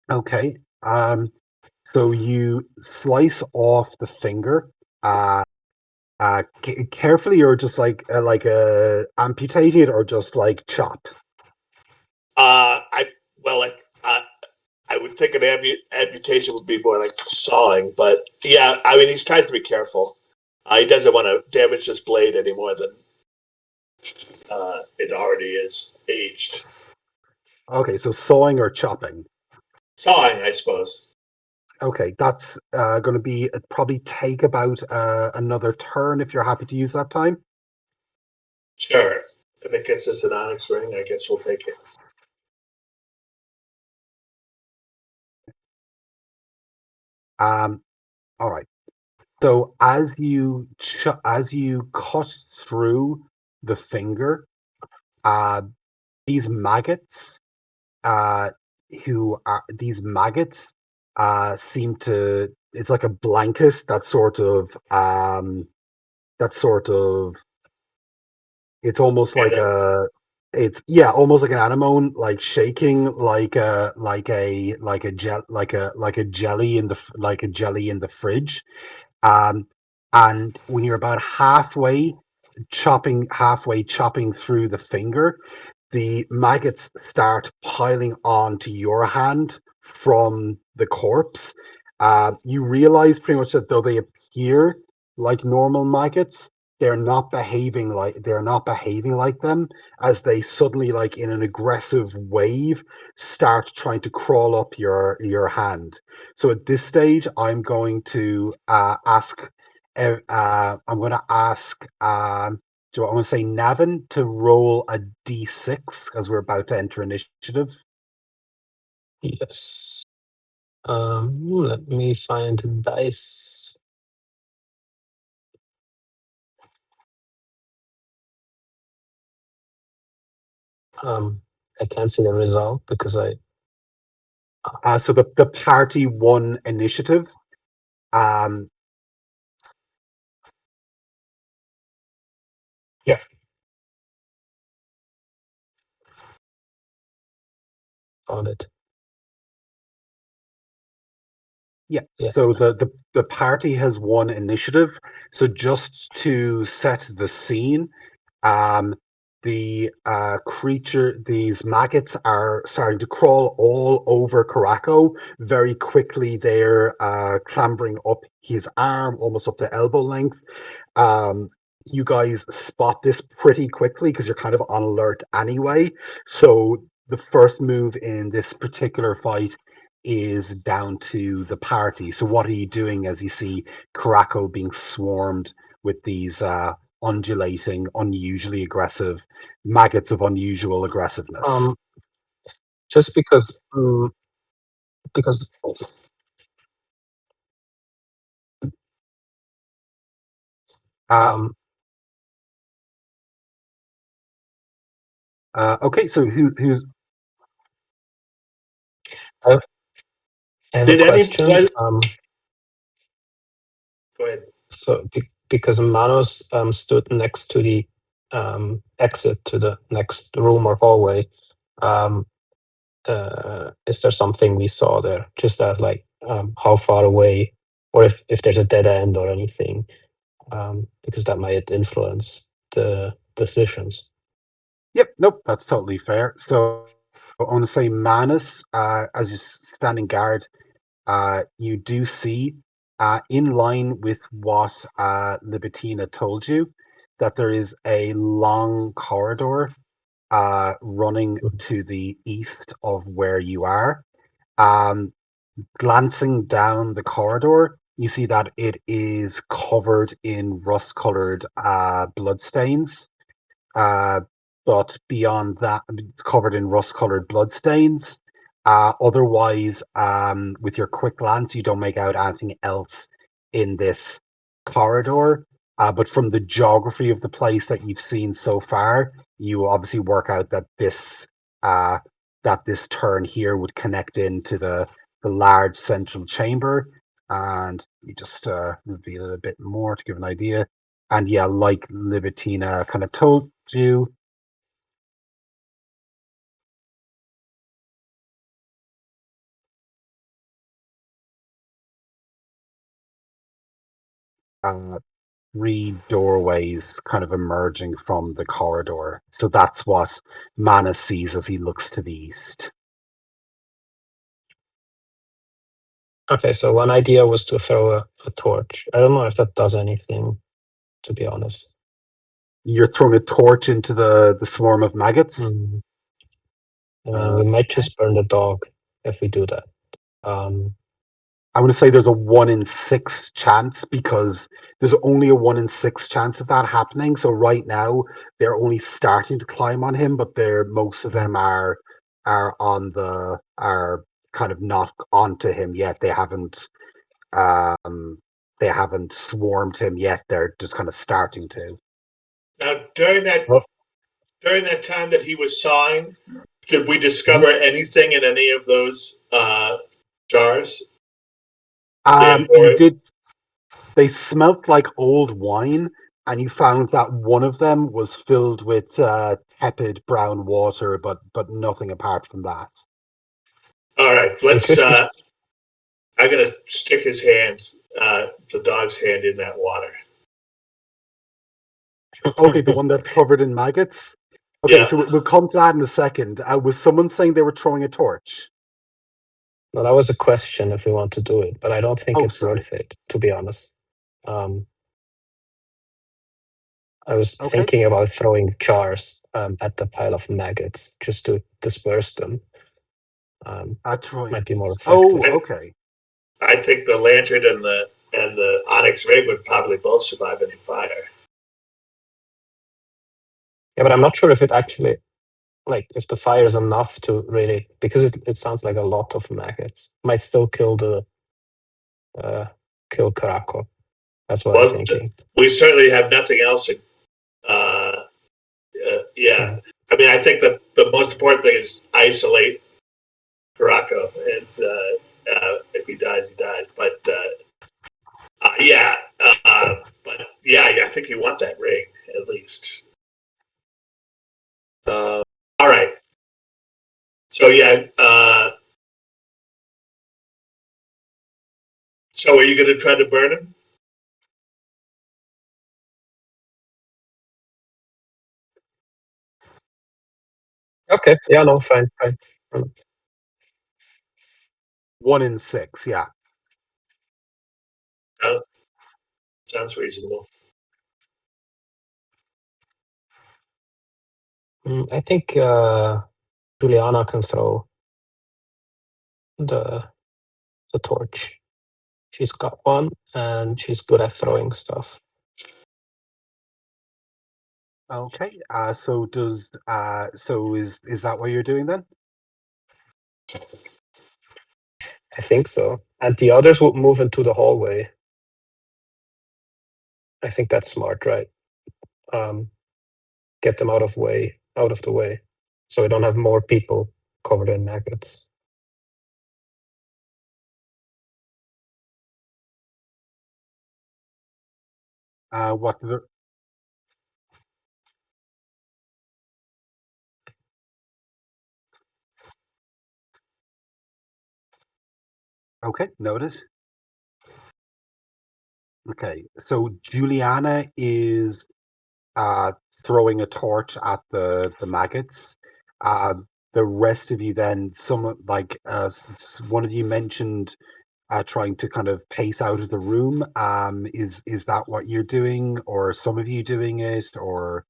Okay. So you slice off the finger, Carefully, or just like amputating it, or just like chop? I would think an amputation would be more like sawing, but yeah, I mean, he's trying to be careful. He doesn't want to damage this blade any more than it already is aged. Okay, so sawing or chopping. Sawing, I suppose. Okay, that's going to be probably take about another turn if you're happy to use that time. Sure. If it gets us an onyx ring, I guess we'll take it. All right. So as you cut through the finger, uh, these maggots, these maggots, seem to. It's like a blanket that sort of. It's almost like And a. It's yeah, almost like an anemone, like shaking, like a jelly in the fridge. Um, and when you're about halfway chopping through the finger, the maggots start piling onto your hand from the corpse. You realize pretty much that though they appear like normal maggots, they're not behaving like them, as they suddenly, like in an aggressive wave, start trying to crawl up your hand. So at this stage, I'm going to ask do I want to say Navin to roll a d6 because we're about to enter initiative? Yes. Let me find the dice. I can't see the result because So the party won initiative. Um, yeah. Found it. yeah. Yeah. So the party has won initiative. So just to set the scene, Um, these maggots are starting to crawl all over Caraco. Very quickly, they're clambering up his arm, almost up to elbow length. Um, you guys spot this pretty quickly because you're kind of on alert anyway. So the first move in this particular fight is down to the party. So what are you doing as you see Caraco being swarmed with these undulating, unusually aggressive maggots of unusual aggressiveness? Just because Uh, um okay, so who's I have, I have a did question. anyone? Go ahead. So because Manos stood next to the exit to the next room or hallway, um, is there something we saw there? Just as like how far away, or if there's a dead end or anything, because that might influence the decisions. Yep, nope, that's totally fair. So I want to say Manus, as you're standing guard, you do see, in line with what Libitina told you, that there is a long corridor running Mhm. to the east of where you are. Um, Glancing down the corridor, you see that it is covered in rust-colored bloodstains. Uh, but beyond that, it's covered in rust-colored bloodstains. Otherwise, with your quick glance, you don't make out anything else in this corridor. But from the geography of the place that you've seen so far, you obviously work out that uh, this turn here would connect into the large central chamber. And you just reveal it a bit more to give an idea. And yeah, like Libitina kind of told you, uh, three doorways kind of emerging from the corridor. So that's what Mana sees as he looks to the east. Okay, so one idea was to throw a torch. I don't know if that does anything, to be honest. You're throwing a torch into the swarm of maggots. We might just burn the dog if we do that. I want to say there's a 1 in 6 chance, because there's only a 1 in 6 chance of that happening. So right now they're only starting to climb on him, but most of them are kind of not onto him yet. They haven't swarmed him yet. They're just kind of starting to. Now, during that time that he was sawing, did we discover anything in any of those jars? You did. They smelt like old wine, and you found that one of them was filled with tepid brown water, but nothing apart from that. All right, let's. I'm gonna stick his hand, the dog's hand, in that water. Okay, the one that's covered in maggots. Okay, Yeah. so we'll come to that in a second. Was someone saying they were throwing a torch? No, that was a question if we want to do it, but I don't think it's sorry. worth it, to be honest. I was Okay. thinking about throwing jars at the pile of maggots just to disperse them. Might be more effective. Oh, okay. I think the lantern and the onyx ring would probably both survive any fire. Yeah, but I'm not sure if it actually, if the fire is enough to really, because it sounds like a lot of maggots. Might still kill Karako. That's what I'm thinking. We certainly have nothing else. Yeah. I mean, I think the most important thing is isolate Karako, and if he dies, he dies. But I think you want that ring at least. All right. So so are you going to try to burn him? Okay. Yeah. No. Fine. 1 in 6. Yeah. Sounds reasonable. I think Juliana can throw the torch. She's got one, and she's good at throwing stuff. Okay. So is that what you're doing then? I think so. And the others would move into the hallway. I think that's smart, right? Get them out of the way, so we don't have more people covered in maggots. Okay, noted. Okay, so Juliana is throwing a torch at the maggots. The rest of you then, one of you mentioned trying to kind of pace out of the room. Is that what you're doing, or some of you doing it, or?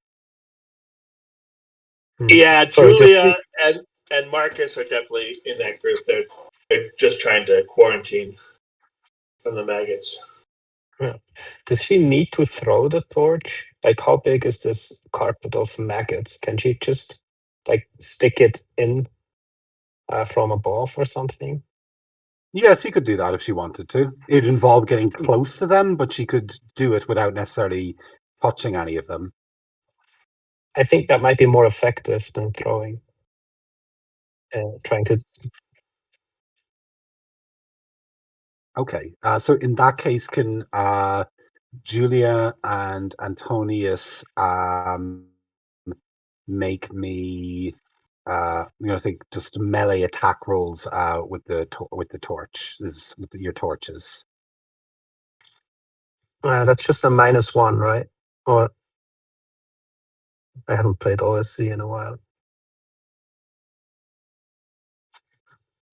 Yeah, Julia and Marcus are definitely in that group. They're just trying to quarantine from the maggots. Yeah. Does she need to throw the torch? Like, how big is this carpet of maggots? Can she just stick it in from above or something? Yeah, she could do that if she wanted to. It involved getting close to them, but she could do it without necessarily touching any of them. I think that might be more effective than throwing. Trying to. Okay, so in that case, can Julia and Antonius make me, just melee attack rolls with the torch, with your torches? That's just a -1, right? Or I haven't played OSC in a while.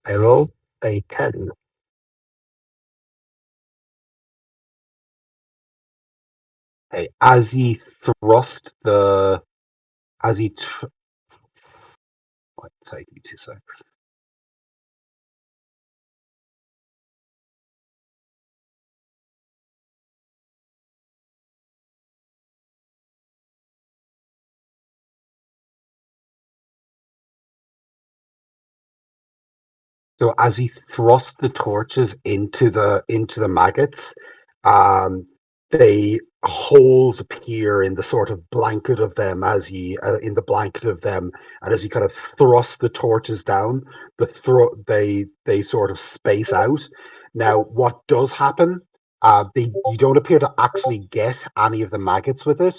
I rolled a 10. Okay, as he thrust the, as he, wait, sorry, give me 2 seconds. So as he thrust the torches into the maggots, um, they holes appear in the sort of blanket of them as he in the blanket of them, and as he kind of thrust the torches down, they sort of space out. Now, what does happen? You don't appear to actually get any of the maggots with it,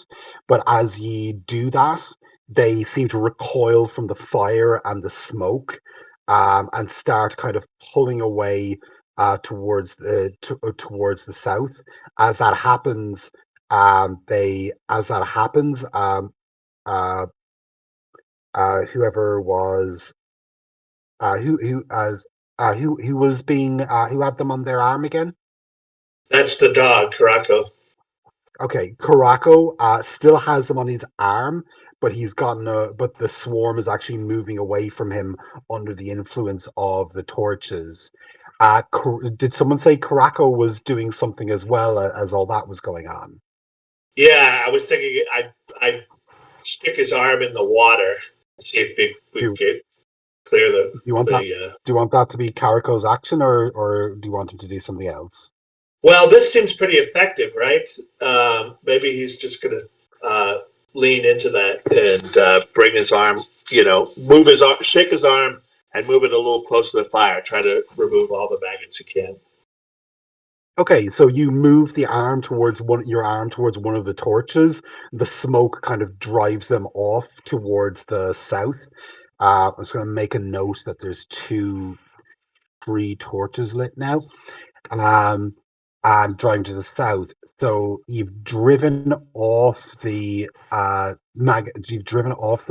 but as you do that, they seem to recoil from the fire and the smoke, and start kind of pulling away towards the south. As that happens, they as that happens, uh, whoever was who as who was being who had them on their arm again? That's the dog, Caraco. Okay, Karako still has them on his arm, but but the swarm is actually moving away from him under the influence of the torches. Did someone say Karako was doing something as well as all that was going on? Yeah, I was thinking I'd stick his arm in the water, see if we Do, could clear do you want that? the Do you want that to be Karako's action, or do you want him to do something else? Well, this seems pretty effective, right? Maybe he's just going to lean into that and bring his arm, move his arm, shake his arm, and move it a little closer to the fire. Try to remove all the maggots he can. Okay, so you move your arm towards one of the torches. The smoke kind of drives them off towards the south. I'm just going to make a note that there's 3 torches lit now, um, and driving to the south. So you've driven off the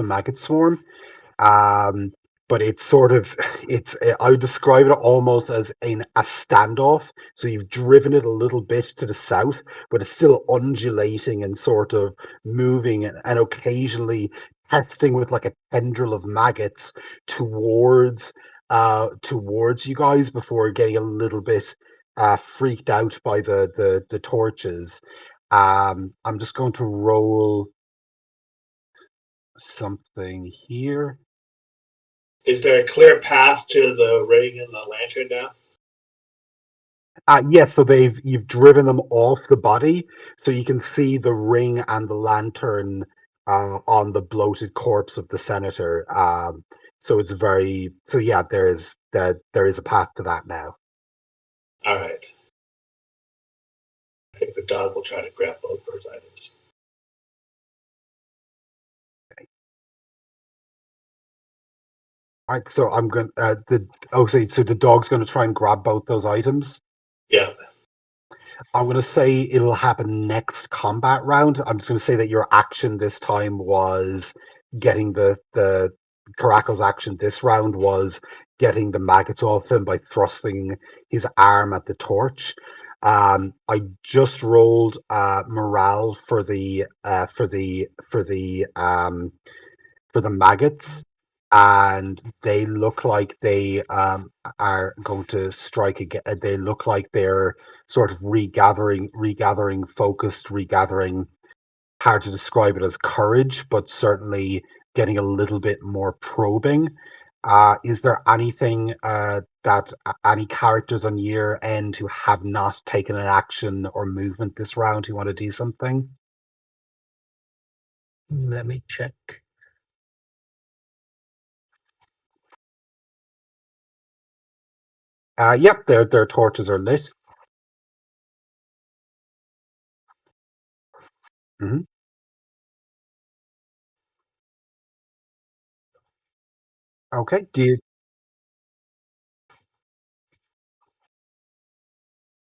maggot swarm. um, but it's sort of I would describe it almost as a standoff. So you've driven it a little bit to the south, but it's still undulating and sort of moving, and occasionally testing with like a tendril of maggots towards towards you guys before getting a little bit freaked out by the torches. I'm just going to roll something here. Is there a clear path to the ring and the lantern now? Yes, so you've driven them off the body, so you can see the ring and the lantern on the bloated corpse of the senator. So yeah, there is a path to that now. All right. I think the dog will try to grab both those items. Okay. All right, so I'm going so the dog's going to try and grab both those items. Yeah. I'm going to say it'll happen next combat round. I'm just going to say that your action this time was getting the Caraco's action this round was getting the maggots off him by thrusting his arm at the torch. I just rolled morale for the maggots, and they look like they are going to strike again. They look like they're sort of regathering, focused, regathering. Hard to describe it as courage, but certainly getting a little bit more probing. Is there anything that any characters on year end who have not taken an action or movement this round who want to do something? Let me check. Yep, their torches are lit. Hmm. Okay. Do you?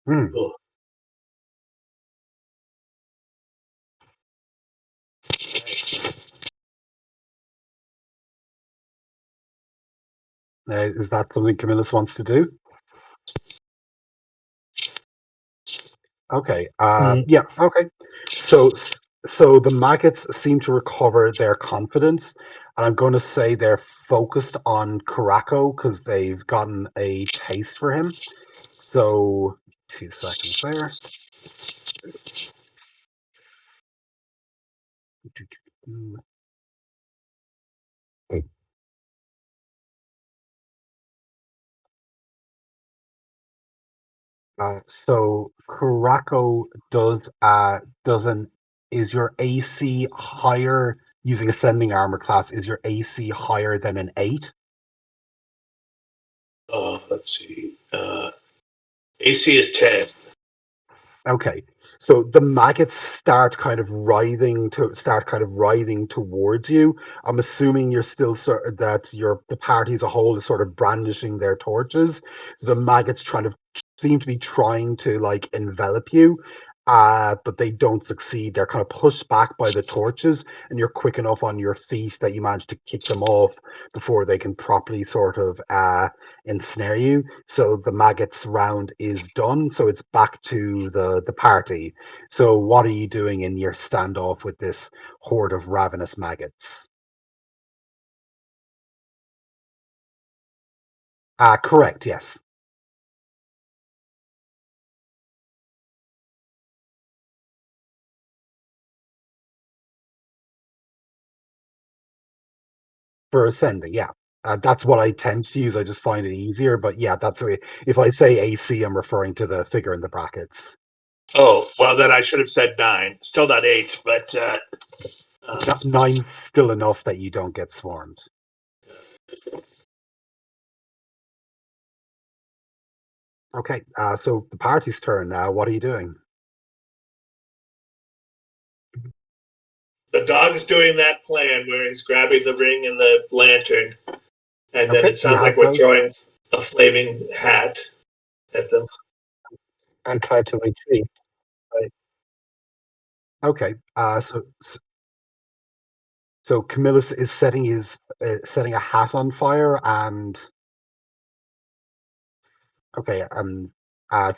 Hmm. Cool. Is that something Camillus wants to do? Okay. Yeah. Okay. So so the maggots seem to recover their confidence, and I'm going to say they're focused on Caraco because they've gotten a taste for him. So 2 seconds there. So Caraco doesn't is your AC higher using ascending armor class? Is your AC higher than an 8? Let's see. AC is 10. Okay, so the maggots start kind of writhing towards you. I'm assuming you're still that the party as a whole is sort of brandishing their torches. The maggots seem to be trying to like envelop you, but they don't succeed. They're kind of pushed back by the torches, and you're quick enough on your feet that you manage to kick them off before they can properly sort of ensnare you. So the maggots round is done. So it's back to the party. So what are you doing in your standoff with this horde of ravenous maggots? Correct. Yes. For ascending, yeah. That's what I tend to use. I just find it easier. But yeah, that's if I say AC, I'm referring to the figure in the brackets. Oh, well, then I should have said 9. Still not 8, but Nine's still enough that you don't get swarmed. Okay, so the party's turn now. What are you doing? the dog's doing that plan where he's grabbing the ring and the lantern, and then Okay, it you sounds like have we're those. throwing a flaming hat at them. And try to retreat. Okay, so Camillus is setting a hat on fire and okay,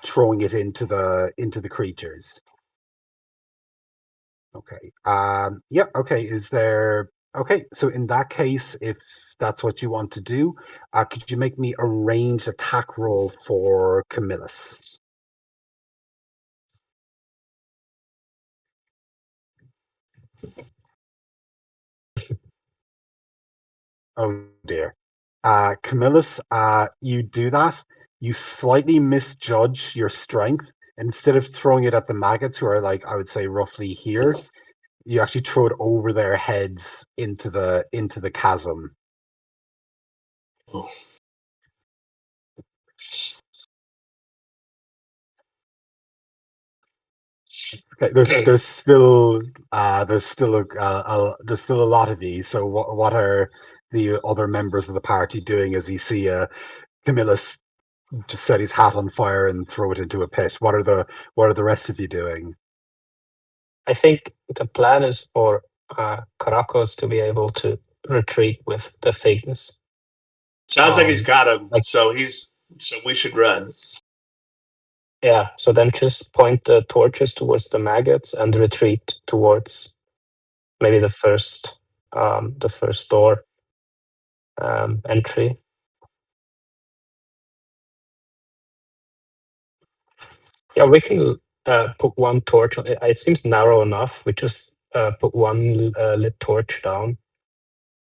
throwing it into the creatures. Okay. Yeah. Okay. Is there? Okay. So in that case, if that's what you want to do, could you make me a ranged attack roll for Camillus? Oh dear. Camillus, you do that. You slightly misjudge your strength. And instead of throwing it at the maggots, who are like, I would say, roughly here, you actually throw it over their heads into the chasm. Oh. Okay, there's still a lot of you. So what are the other members of the party doing as you see Camillus just set his hat on fire and throw it into a pit? What are the rest of you doing? I think the plan is for Caracos to be able to retreat with the things. Sounds like he's got him, like- so we should run. Yeah, so then just point the torches towards the maggots and retreat towards maybe the first door entry. Yeah, we can put one torch on it. It seems narrow enough. We just put one lit torch down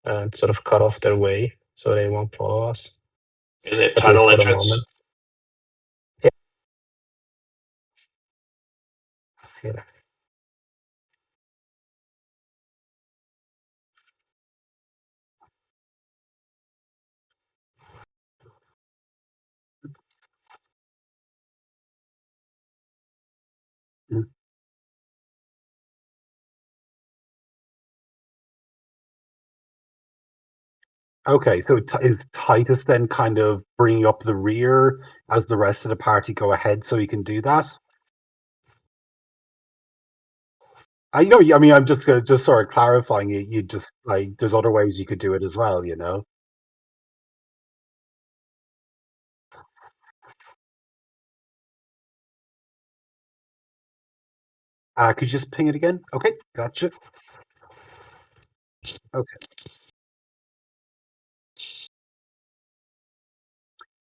and sort of cut off their way so they won't follow us. In the At least tunnel for the entrance. moment. Yeah. Yeah. Mm. Okay, so is Titus then kind of bringing up the rear as the rest of the party go ahead so he can do that? I know. I mean, I'm just sort of clarifying it. You just like there's other ways you could do it as well, you know. Could you just ping it again? Okay, gotcha. Okay.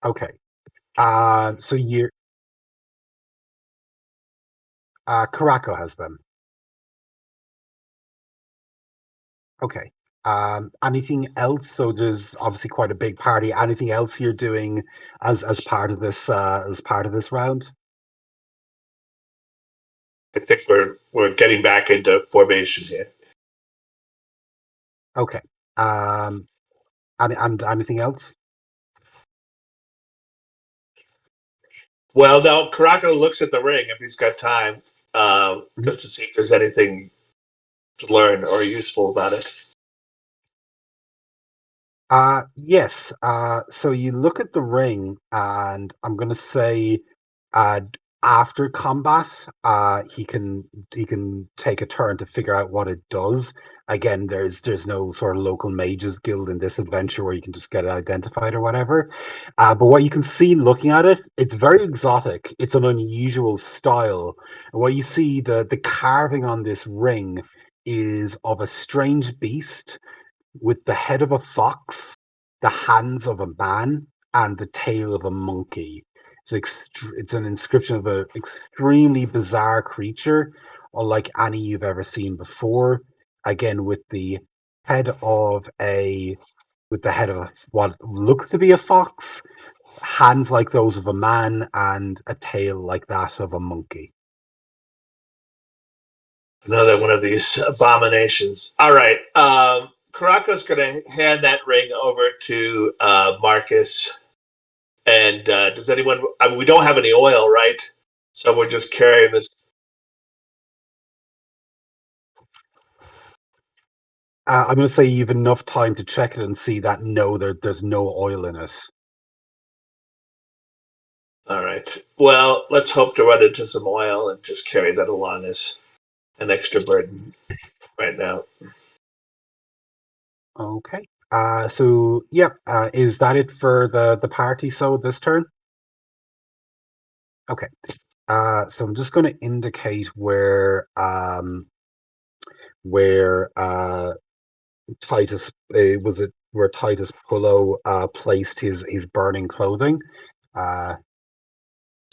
Okay. So you're Caraco has them. Okay. Anything else? So there's obviously quite a big party. Anything else you're doing as part of this round? I think we're getting back into formation here. Okay. And anything else? Well, no, Caraco looks at the ring if he's got time, Mhm. just to see if there's anything to learn or useful about it. Yes. So you look at the ring, and I'm gonna say, uh, after combat, he can take a turn to figure out what it does. Again, there's no sort of local mages guild in this adventure where you can just get it identified or whatever. But what you can see looking at it, it's very exotic. It's an unusual style. And what you see, the carving on this ring is of a strange beast with the head of a fox, the hands of a man, and the tail of a monkey. It's an inscription of an extremely bizarre creature, unlike any you've ever seen before. Again, head of a with the head of what looks to be a fox, hands like those of a man, and a tail like that of a monkey. Another one of these abominations. All right. Caraco's going to hand that ring over to Marcus. And does anyone? I mean, we don't have any oil, right? So we're just carrying this. I'm going to say you've enough time to check it and see that no, there's no oil in it. All right. Well, let's hope to run into some oil and just carry that along as an extra burden right now. Okay. So yeah, is that it for the party? So this turn. Okay. So I'm just going to indicate where Titus where Titus Pullo placed his burning clothing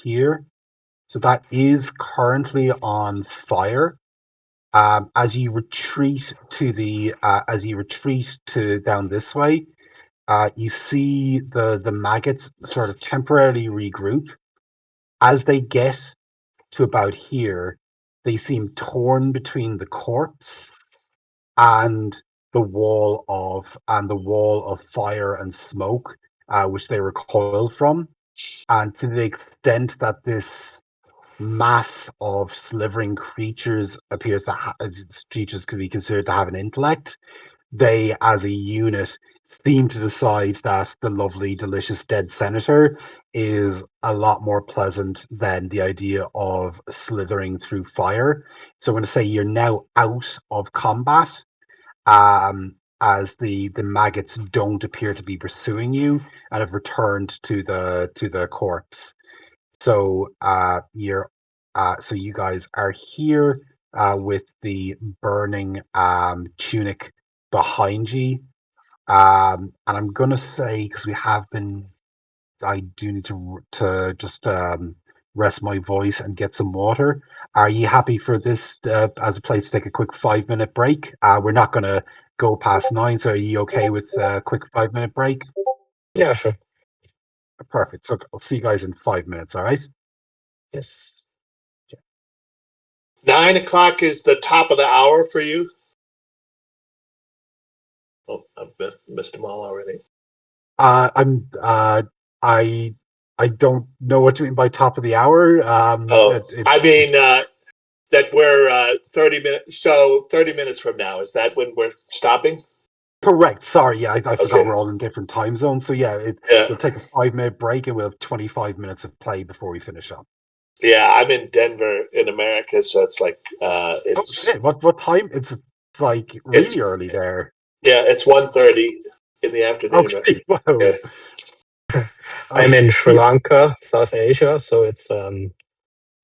here. So that is currently on fire. As you retreat to down this way, you see the maggots sort of temporarily regroup. As they get to about here, they seem torn between the corpse and the wall of fire and smoke, which they recoil from. And to the extent that this mass of slithering creatures creatures could be considered to have an intellect, they, as a unit, seem to decide that the lovely, delicious dead senator is a lot more pleasant than the idea of slithering through fire. So I'm going to say you're now out of combat, as the maggots don't appear to be pursuing you and have returned to the corpse. So so you guys are here with the burning tunic behind you. And I'm gonna say, because I do need to just rest my voice and get some water. Are you happy for this as a place to take a quick 5-minute break? We're not gonna go past 9, so are you okay with a quick 5-minute break? Yeah, sure. Perfect. So I'll see you guys in 5 minutes. All right. Yes. 9 o'clock is the top of the hour for you. Oh, I've missed them all already. I'm I don't know what you mean by top of the hour. I mean that we're 30 minutes. So 30 minutes from now, is that when we're stopping? Correct. Sorry, yeah, I forgot Okay. we're all in different time zones. So yeah, Yeah. we'll take a 5-minute break and we'll have 25 minutes of play before we finish up. Yeah, I'm in Denver in America, so it's like Oh it's shit! What time? It's like really early there. yeah, it's 1:30 in the afternoon. Okay, wow. Yeah. I'm in Sri Yeah. Lanka, South Asia, so it's in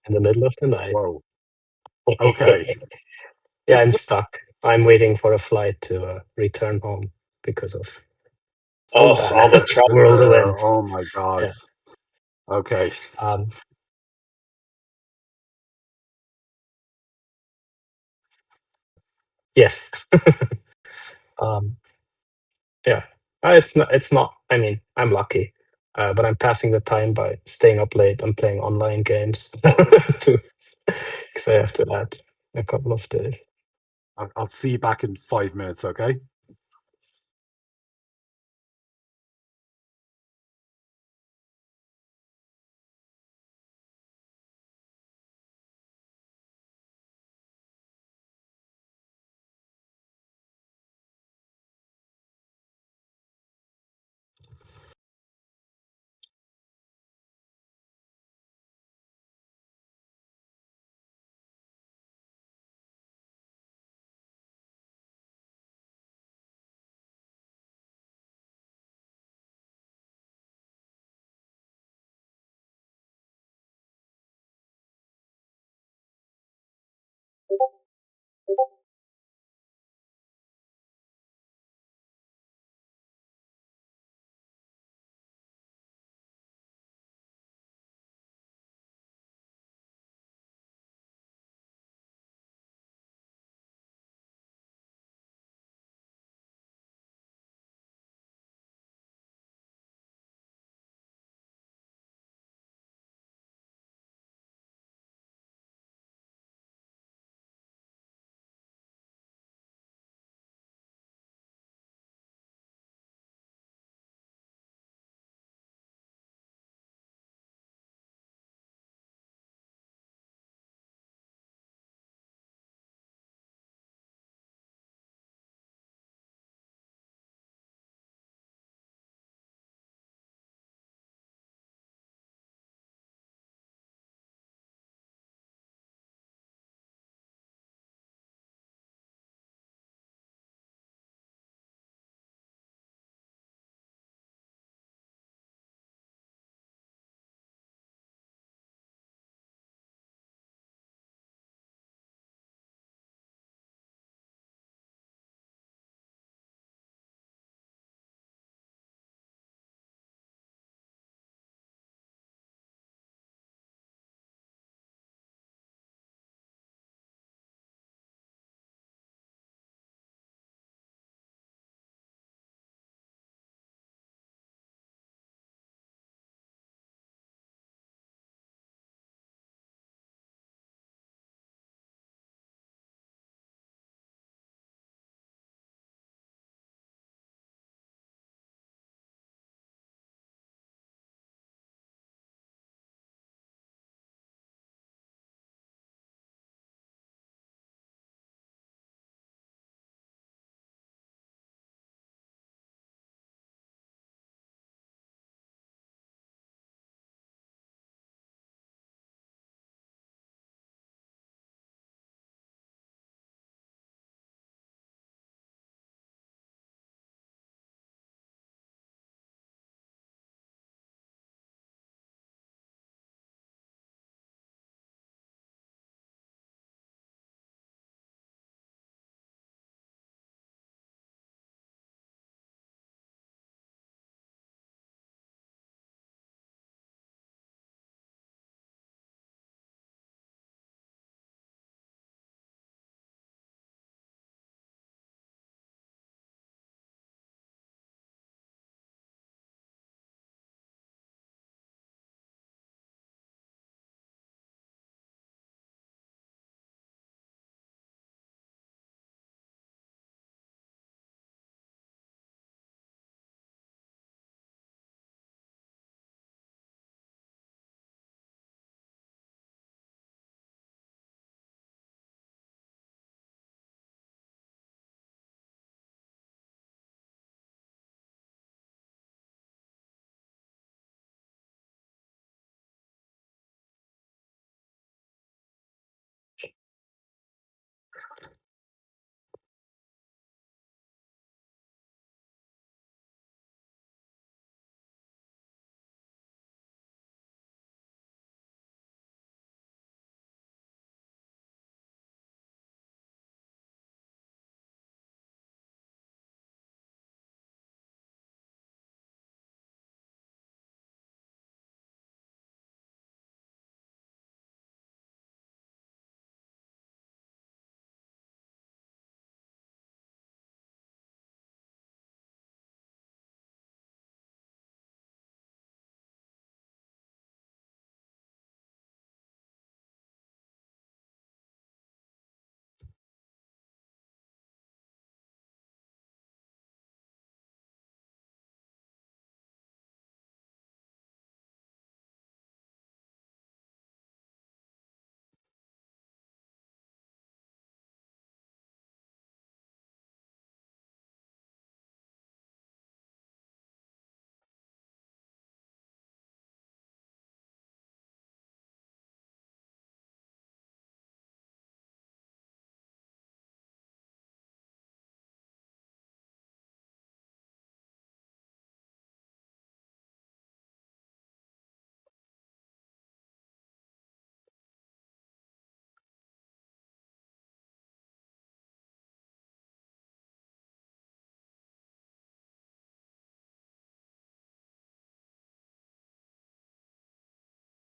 the middle of the night. Whoa. Okay. Yeah, I'm stuck. I'm waiting for a flight to return home because of all the trouble. world events. Oh my god. Yeah. Okay. Yes. Yeah. It's not. It's not. I mean, I'm lucky, but I'm passing the time by staying up late and playing online games too, because I have to add a couple of days. I'll see you back in 5 minutes, okay?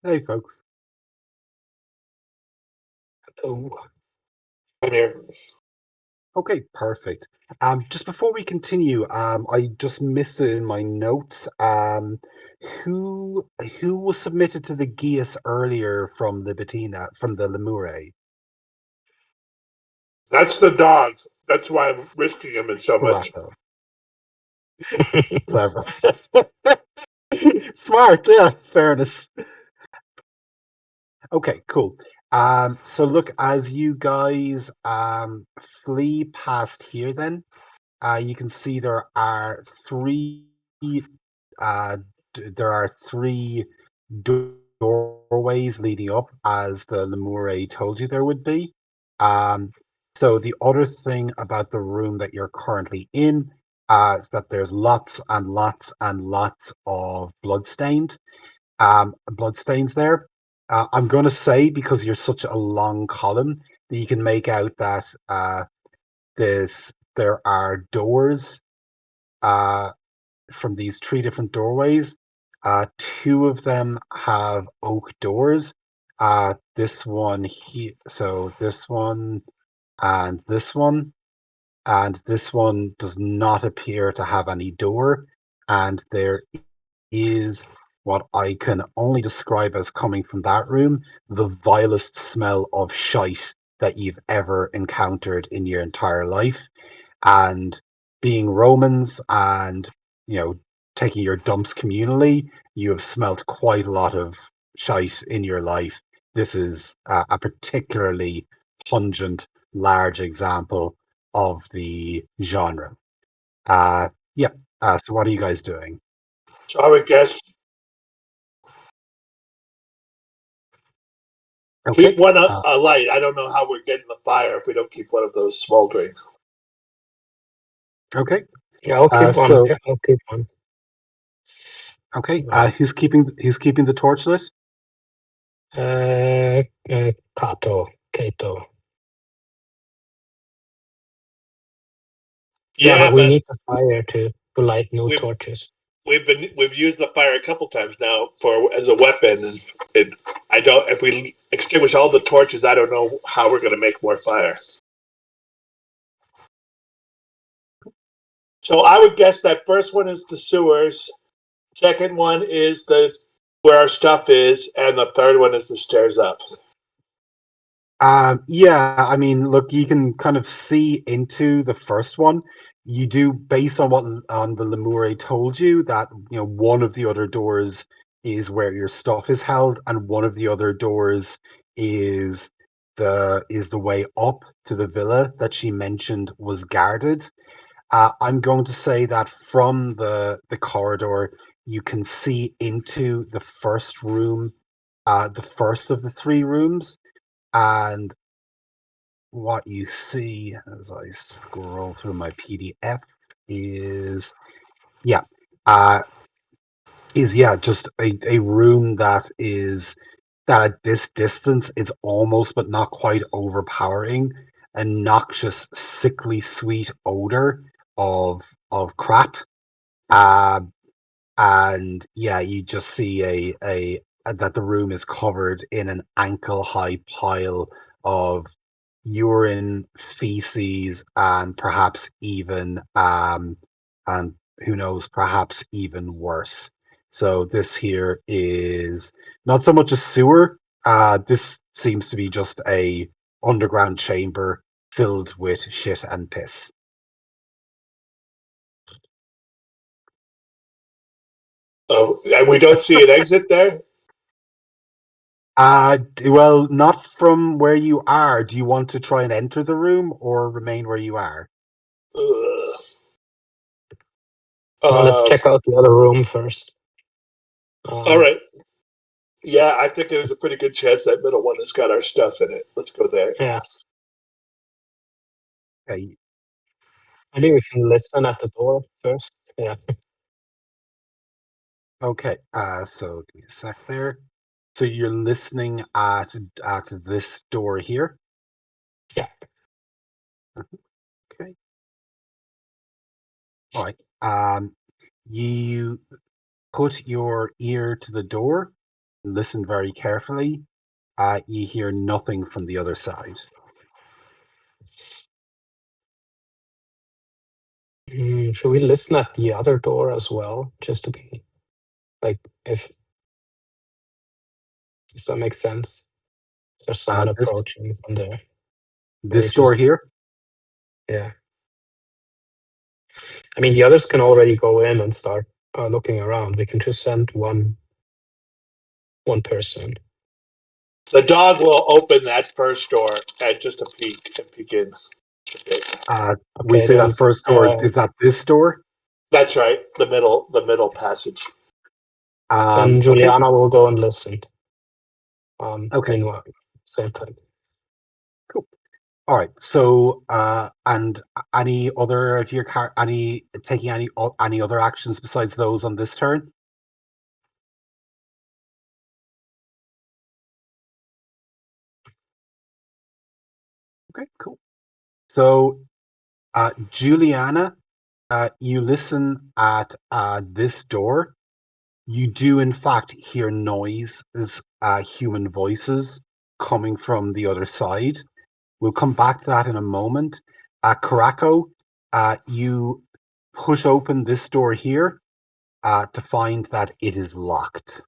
Hey, folks. Oh, I'm here. Okay, perfect. Just before we continue, I just missed it in my notes. Who was submitted to the Geas earlier from Libitina, from the Lemure? That's the dog. That's why I'm risking him in so much. Rocco. Clever. Smart, yeah, fairness. Okay, cool. So look, as you guys flee past here, then you can see uh, there are three doorways leading up, as the Lemure told you there would be. Um, so the other thing about the room that you're currently in is that there's lots and lots and lots of bloodstains there. I'm going to say, because you're such a long column, that you can make out that there are doors uh, from these three different doorways. Two of them have oak doors. This one here, so this one and this one, and this one does not appear to have any door. And there is what I can only describe as, coming from that room, the vilest smell of shite that you've ever encountered in your entire life. And being Romans and, you know, taking your dumps communally, you have smelt quite a lot of shite in your life. This is a particularly pungent, large example of the genre. Yeah. So what are you guys doing? So I would guess Okay. keep one up alight. I don't know how we're getting the fire if we don't keep one of those smoldering. Okay. yeah, I'll keep one. So Yeah, I'll keep one. okay. Who's keeping the torch lit? Kato. Yeah, but we but need the fire to light new we've torches. we've used the fire a couple times now for as a weapon, and I don't. If we extinguish all the torches, I don't know how we're going to make more fire. So I would guess that first one is the sewers, second one is the where our stuff is, and the third one is the stairs up. Yeah, I mean, look, you can kind of see into the first one. You do, based on what the Lemure told you, that one of the other doors is where your stuff is held, and one of the other doors is the way up to the villa that she mentioned was guarded. I'm going to say that from the corridor, you can see into the first room, the first of the three rooms, and what you see as I scroll through my PDF is yeah, uh, just a room that at this distance is almost but not quite overpowering a noxious, sickly sweet odor of crap. Uh, and yeah, you just see a that the room is covered in an ankle high pile of urine, feces, and perhaps even and who knows, perhaps even worse. So this here is not so much a sewer. This seems to be just a underground chamber filled with shit and piss. Oh, and we don't see an exit there. Well, not from where you are. Do you want to try and enter the room or remain where you are? Well, let's check out the other room first. All right. Yeah, I think there's a pretty good chance that middle one has got our stuff in it. Let's go there. Yeah. Okay. Maybe we can listen at the door first. Yeah. Okay. So give me a sec there. So you're listening at this door here. Yeah. Okay. All right. You put your ear to the door, listen very carefully, you hear nothing from the other side. Should we listen at the other door as well, just to be like, if does that make sense? There's someone This approaching from there. this door here. Yeah. I mean, the others can already go in and start looking around. We can just send one person. The dog will open that first door and just a peek in. We Okay, say then, that first door. Is that this door? That's right. The middle passage. then Okay. Juliana will go and listen. Okay. Meanwhile, same time. Cool. All right. So, and any other of your taking any other actions besides those on this turn? Okay. Cool. So, Juliana, you listen at this door. You do, in fact, hear noises, human voices coming from the other side. We'll come back to that in a moment. Karako, you push open this door here to find that it is locked.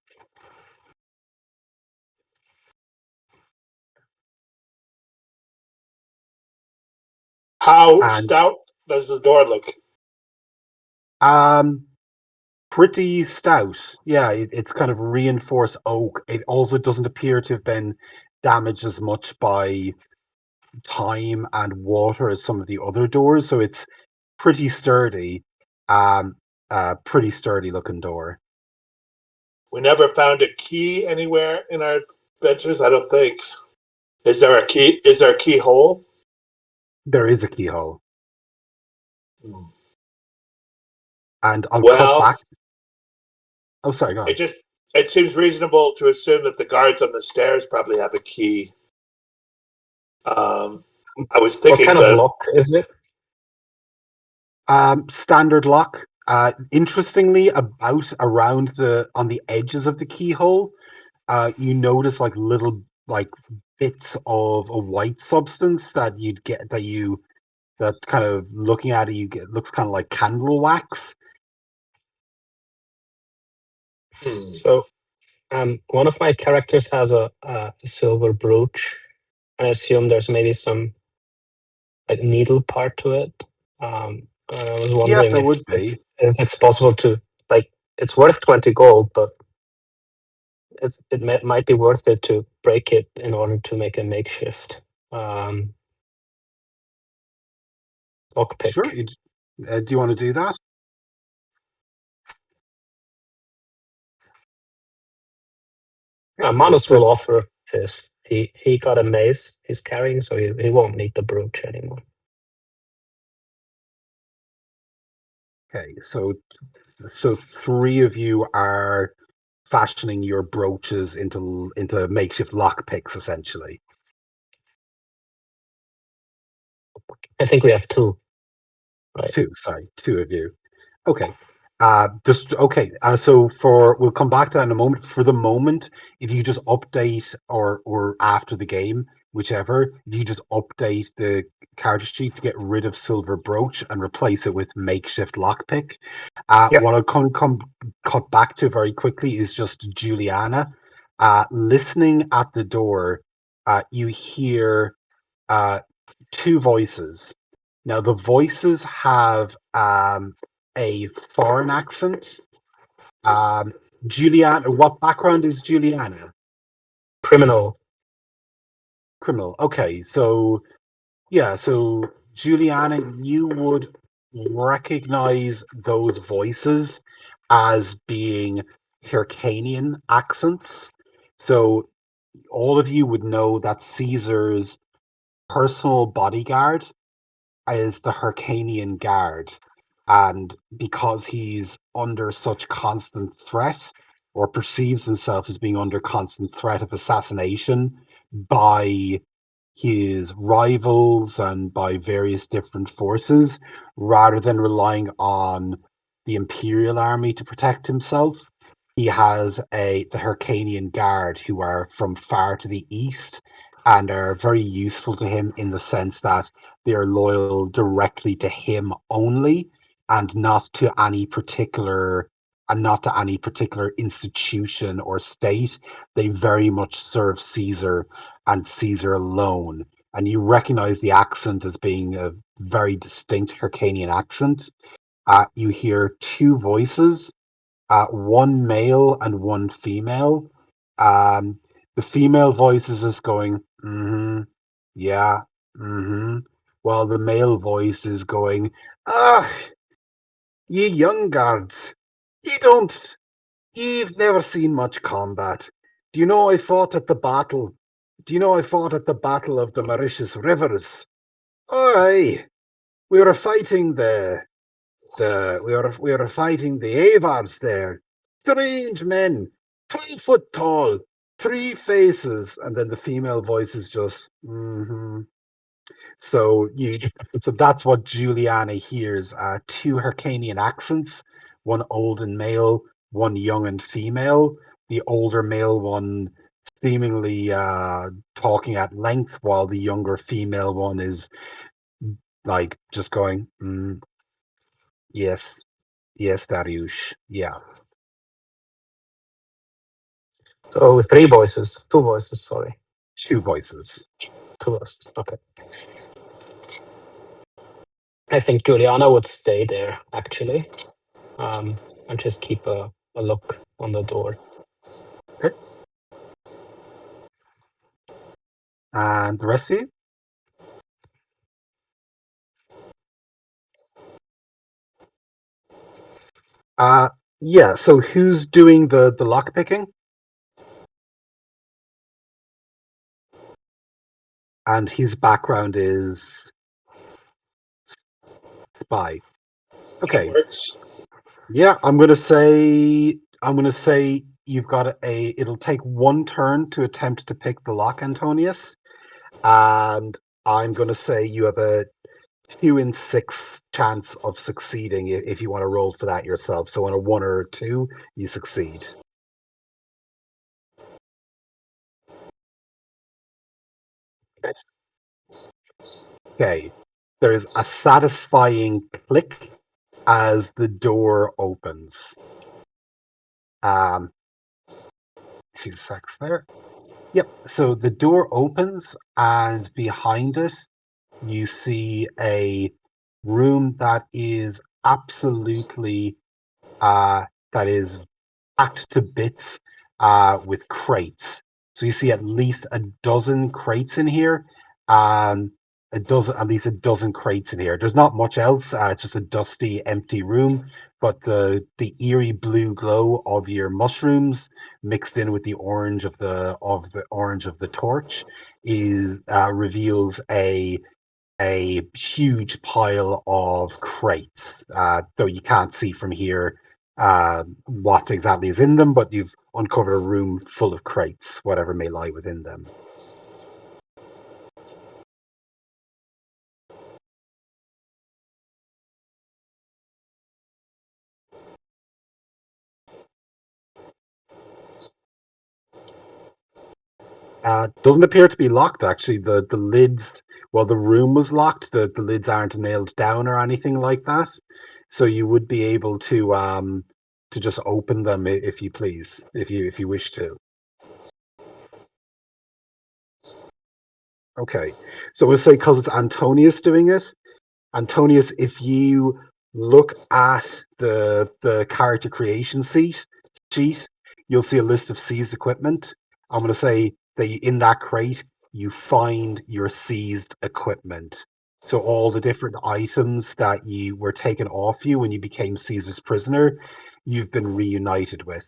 How And stout does the door look? pretty stout. Yeah, it's kind of reinforced oak. It also doesn't appear to have been damaged as much by time and water as some of the other doors, so it's pretty sturdy. Pretty sturdy looking door. We never found a key anywhere in our benches. I don't think. Is there a key? Is there a keyhole? There is a keyhole. And I'll cut Well, back. Oh, sorry, go on. it seems reasonable to assume that the guards on the stairs probably have a key. I was What thinking kind of lock is it? Standard lock. Interestingly, around on the edges of the keyhole, you notice like little like bits of a white substance that you'd get that kind of looking at it, looks kind of like candle wax. So, one of my characters has a silver brooch. I assume there's maybe some like needle part to it. I was wondering there if, would be. if it's possible to, like, it's worth 20 gold, but might be worth it to break it in order to make a makeshift lockpick. Sure. Do you want to do that? Manus will offer his. He got a mace he's carrying, so he won't need the brooch anymore. Okay, so three of you are fashioning your brooches into makeshift lockpicks, essentially. I think we have two. Right. Two of you. Okay. So we'll come back to that in a moment. For the moment, if you just update or after the game, whichever, if you just update the character sheet to get rid of silver brooch and replace it with makeshift lockpick. What I'll cut back to very quickly is just Juliana. Listening at the door, you hear two voices. Now the voices have a foreign accent. Juliana, what background is Juliana? Criminal. Okay, so Juliana, you would recognize those voices as being Hyrcanian accents. So all of you would know that Caesar's personal bodyguard is the Hyrcanian guard. And because he's under such constant threat, or perceives himself as being under constant threat of assassination by his rivals and by various different forces, rather than relying on the Imperial army to protect himself, he has the Hyrcanian Guard, who are from far to the east and are very useful to him in the sense that they are loyal directly to him only, and not to any particular institution or state. They very much serve Caesar and Caesar alone. And you recognize the accent as being a very distinct Hyrcanian accent. You hear two voices, one male and one female. The female voice is just going, mm-hmm, yeah, mm-hmm, while the male voice is going, ah, ye young guards, you've never seen much combat. Do you know I fought at the battle? Do you know I fought at the battle of the Mauritius rivers? Aye, we were fighting we were fighting the Avars there. Strange men, 12 foot tall, three faces, and then the female voice is just mm-hmm. So that's what Juliana hears. Two Hyrcanian accents, one old and male, one young and female. The older male one seemingly talking at length, while the younger female one is like just going, yes, yes, Dariush, yeah. So three voices, two voices, sorry. Two voices. Two voices, okay. I think Juliana would stay there, actually, and just keep a look on the door. Okay. And the rest of you? Yeah, so who's doing the lock picking? And his background is spy. Okay. Works. Yeah, I'm gonna say you've got it'll take one turn to attempt to pick the lock, Antonius. And I'm gonna say you have a 2 in 6 chance of succeeding if you want to roll for that yourself. So on a 1 or a 2, you succeed. Nice. Okay. There is a satisfying click as the door opens. 2 secs there. Yep. So the door opens, and behind it, you see a room that is absolutely that is packed to bits with crates. So you see at least a dozen crates in here. At least a dozen crates in here. There's not much else. It's just a dusty, empty room. But the eerie blue glow of your mushrooms mixed in with the orange of the torch is reveals a huge pile of crates. Though you can't see from here what exactly is in them, but you've uncovered a room full of crates, whatever may lie within them. Doesn't appear to be locked, actually. The lids, well, the room was locked. The lids aren't nailed down or anything like that. So you would be able to just open them if you please, if you wish to. Okay, so we'll say because it's Antonius doing it. Antonius, if you look at the character creation sheet, you'll see a list of seized equipment. I'm going to say that in that crate, you find your seized equipment. So all the different items that you were taken off you when you became Caesar's prisoner, you've been reunited with.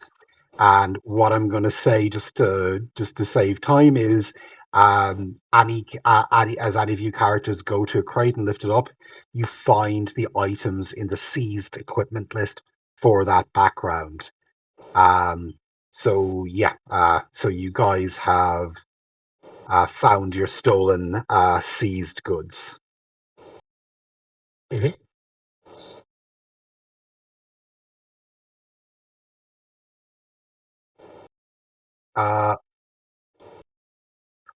And what I'm going to say, just to save time, is any as any of you characters go to a crate and lift it up, you find the items in the seized equipment list for that background. So yeah, so you guys have found your stolen seized goods. Mm-hmm.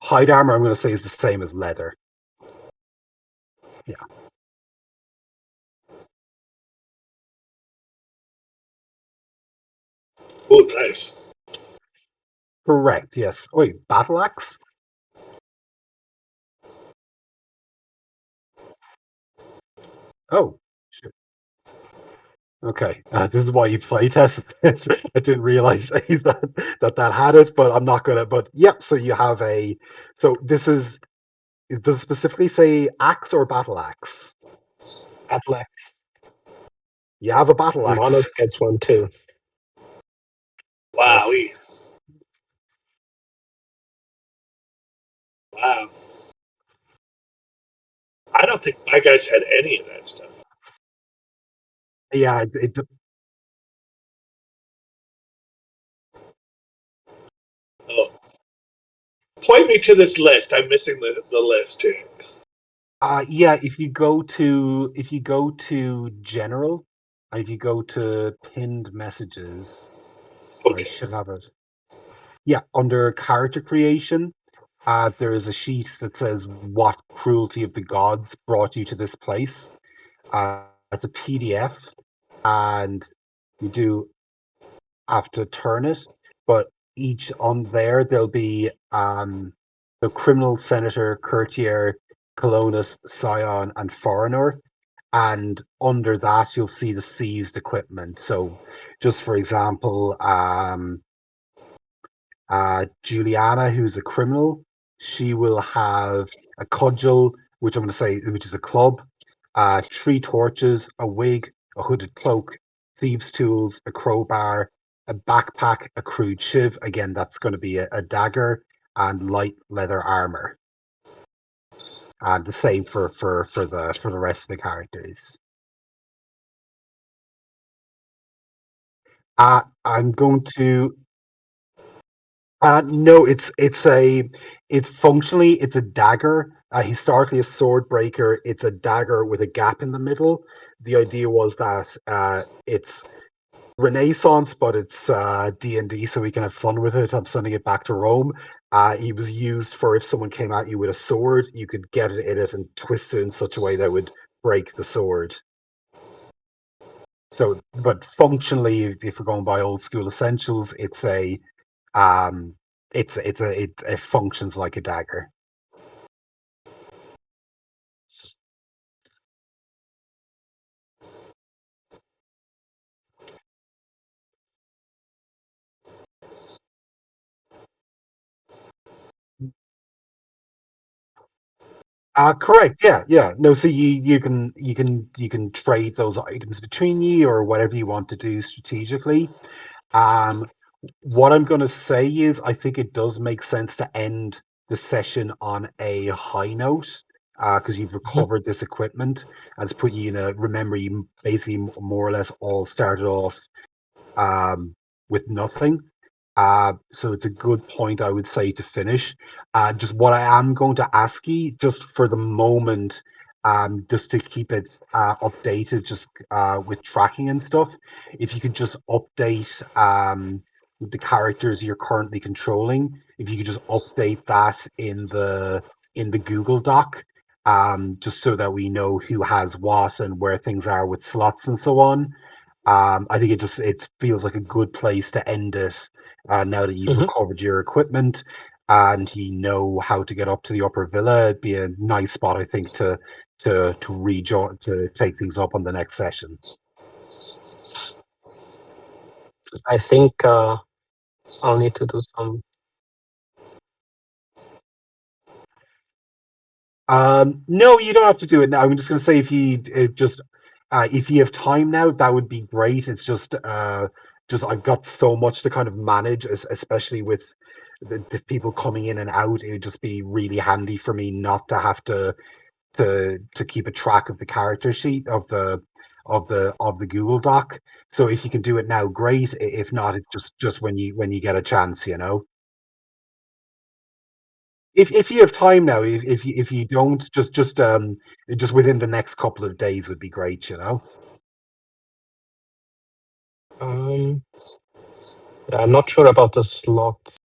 Hide armor, I'm going to say, is the same as leather. Yeah. Oh, nice. Correct, yes. Wait, battle axe? Oh, shit. Okay, this is why you playtest. I didn't realize that had it, but I'm not gonna. But yep, so you have a. So this is. Does it specifically say axe or battle axe? Battle axe. You have a battle axe. Monos gets one too. Wow. Wow. I don't think my guys had any of that stuff. Yeah, Oh. Point me to this list. I'm missing the list here. yeah. If you go to general, and if you go to pinned messages, I Okay. should have it. Yeah, under character creation, there is a sheet that says what cruelty of the gods brought you to this place. It's a PDF, and you do have to turn it, but each on there there'll be the criminal, senator, courtier, colonus, scion, and foreigner. And under that you'll see the seized equipment. So just for example, Juliana, who's a criminal, she will have a cudgel, which I'm going to say, which is a club, 3 torches, a wig, a hooded cloak, thieves' tools, a crowbar, a backpack, a crude shiv. Again, that's going to be a dagger, and light leather armor. And the same for the rest of the characters. I'm going to. No, it's functionally it's a dagger. Historically, a sword breaker. It's a dagger with a gap in the middle. The idea was that it's Renaissance, but it's D&D, so we can have fun with it. I'm sending it back to Rome. It was used for if someone came at you with a sword, you could get it in it and twist it in such a way that would break the sword. So, but functionally, if we're going by old school essentials, um, it functions like a dagger. Correct. Yeah, yeah. No, so you can trade those items between you or whatever you want to do strategically. Um, what I'm going to say is I think it does make sense to end the session on a high note because you've recovered this equipment and it's put you in a. Remember, you basically more or less all started off with nothing. So it's a good point, I would say, to finish. Just what I am going to ask you, just for the moment, just to keep it updated, just with tracking and stuff, if you could just update the characters you're currently controlling, if you could just update that in the Google Doc, just so that we know who has what and where things are with slots and so on. I think it feels like a good place to end it now that you've recovered your equipment and you know how to get up to the upper villa. It'd be a nice spot, I think, to rejoin to take things up on the next session. I think I'll need to do some. No, you don't have to do it now. I'm just going to say if you have time now, that would be great. It's just I've got so much to kind of manage, especially with the people coming in and out. It would just be really handy for me not to have to keep a track of the character sheet of the Google Doc. So if you can do it now, great. If not, it's just when you get a chance, you know. If you have time now, if you don't, just within the next couple of days would be great, you know. I'm not sure about the slots.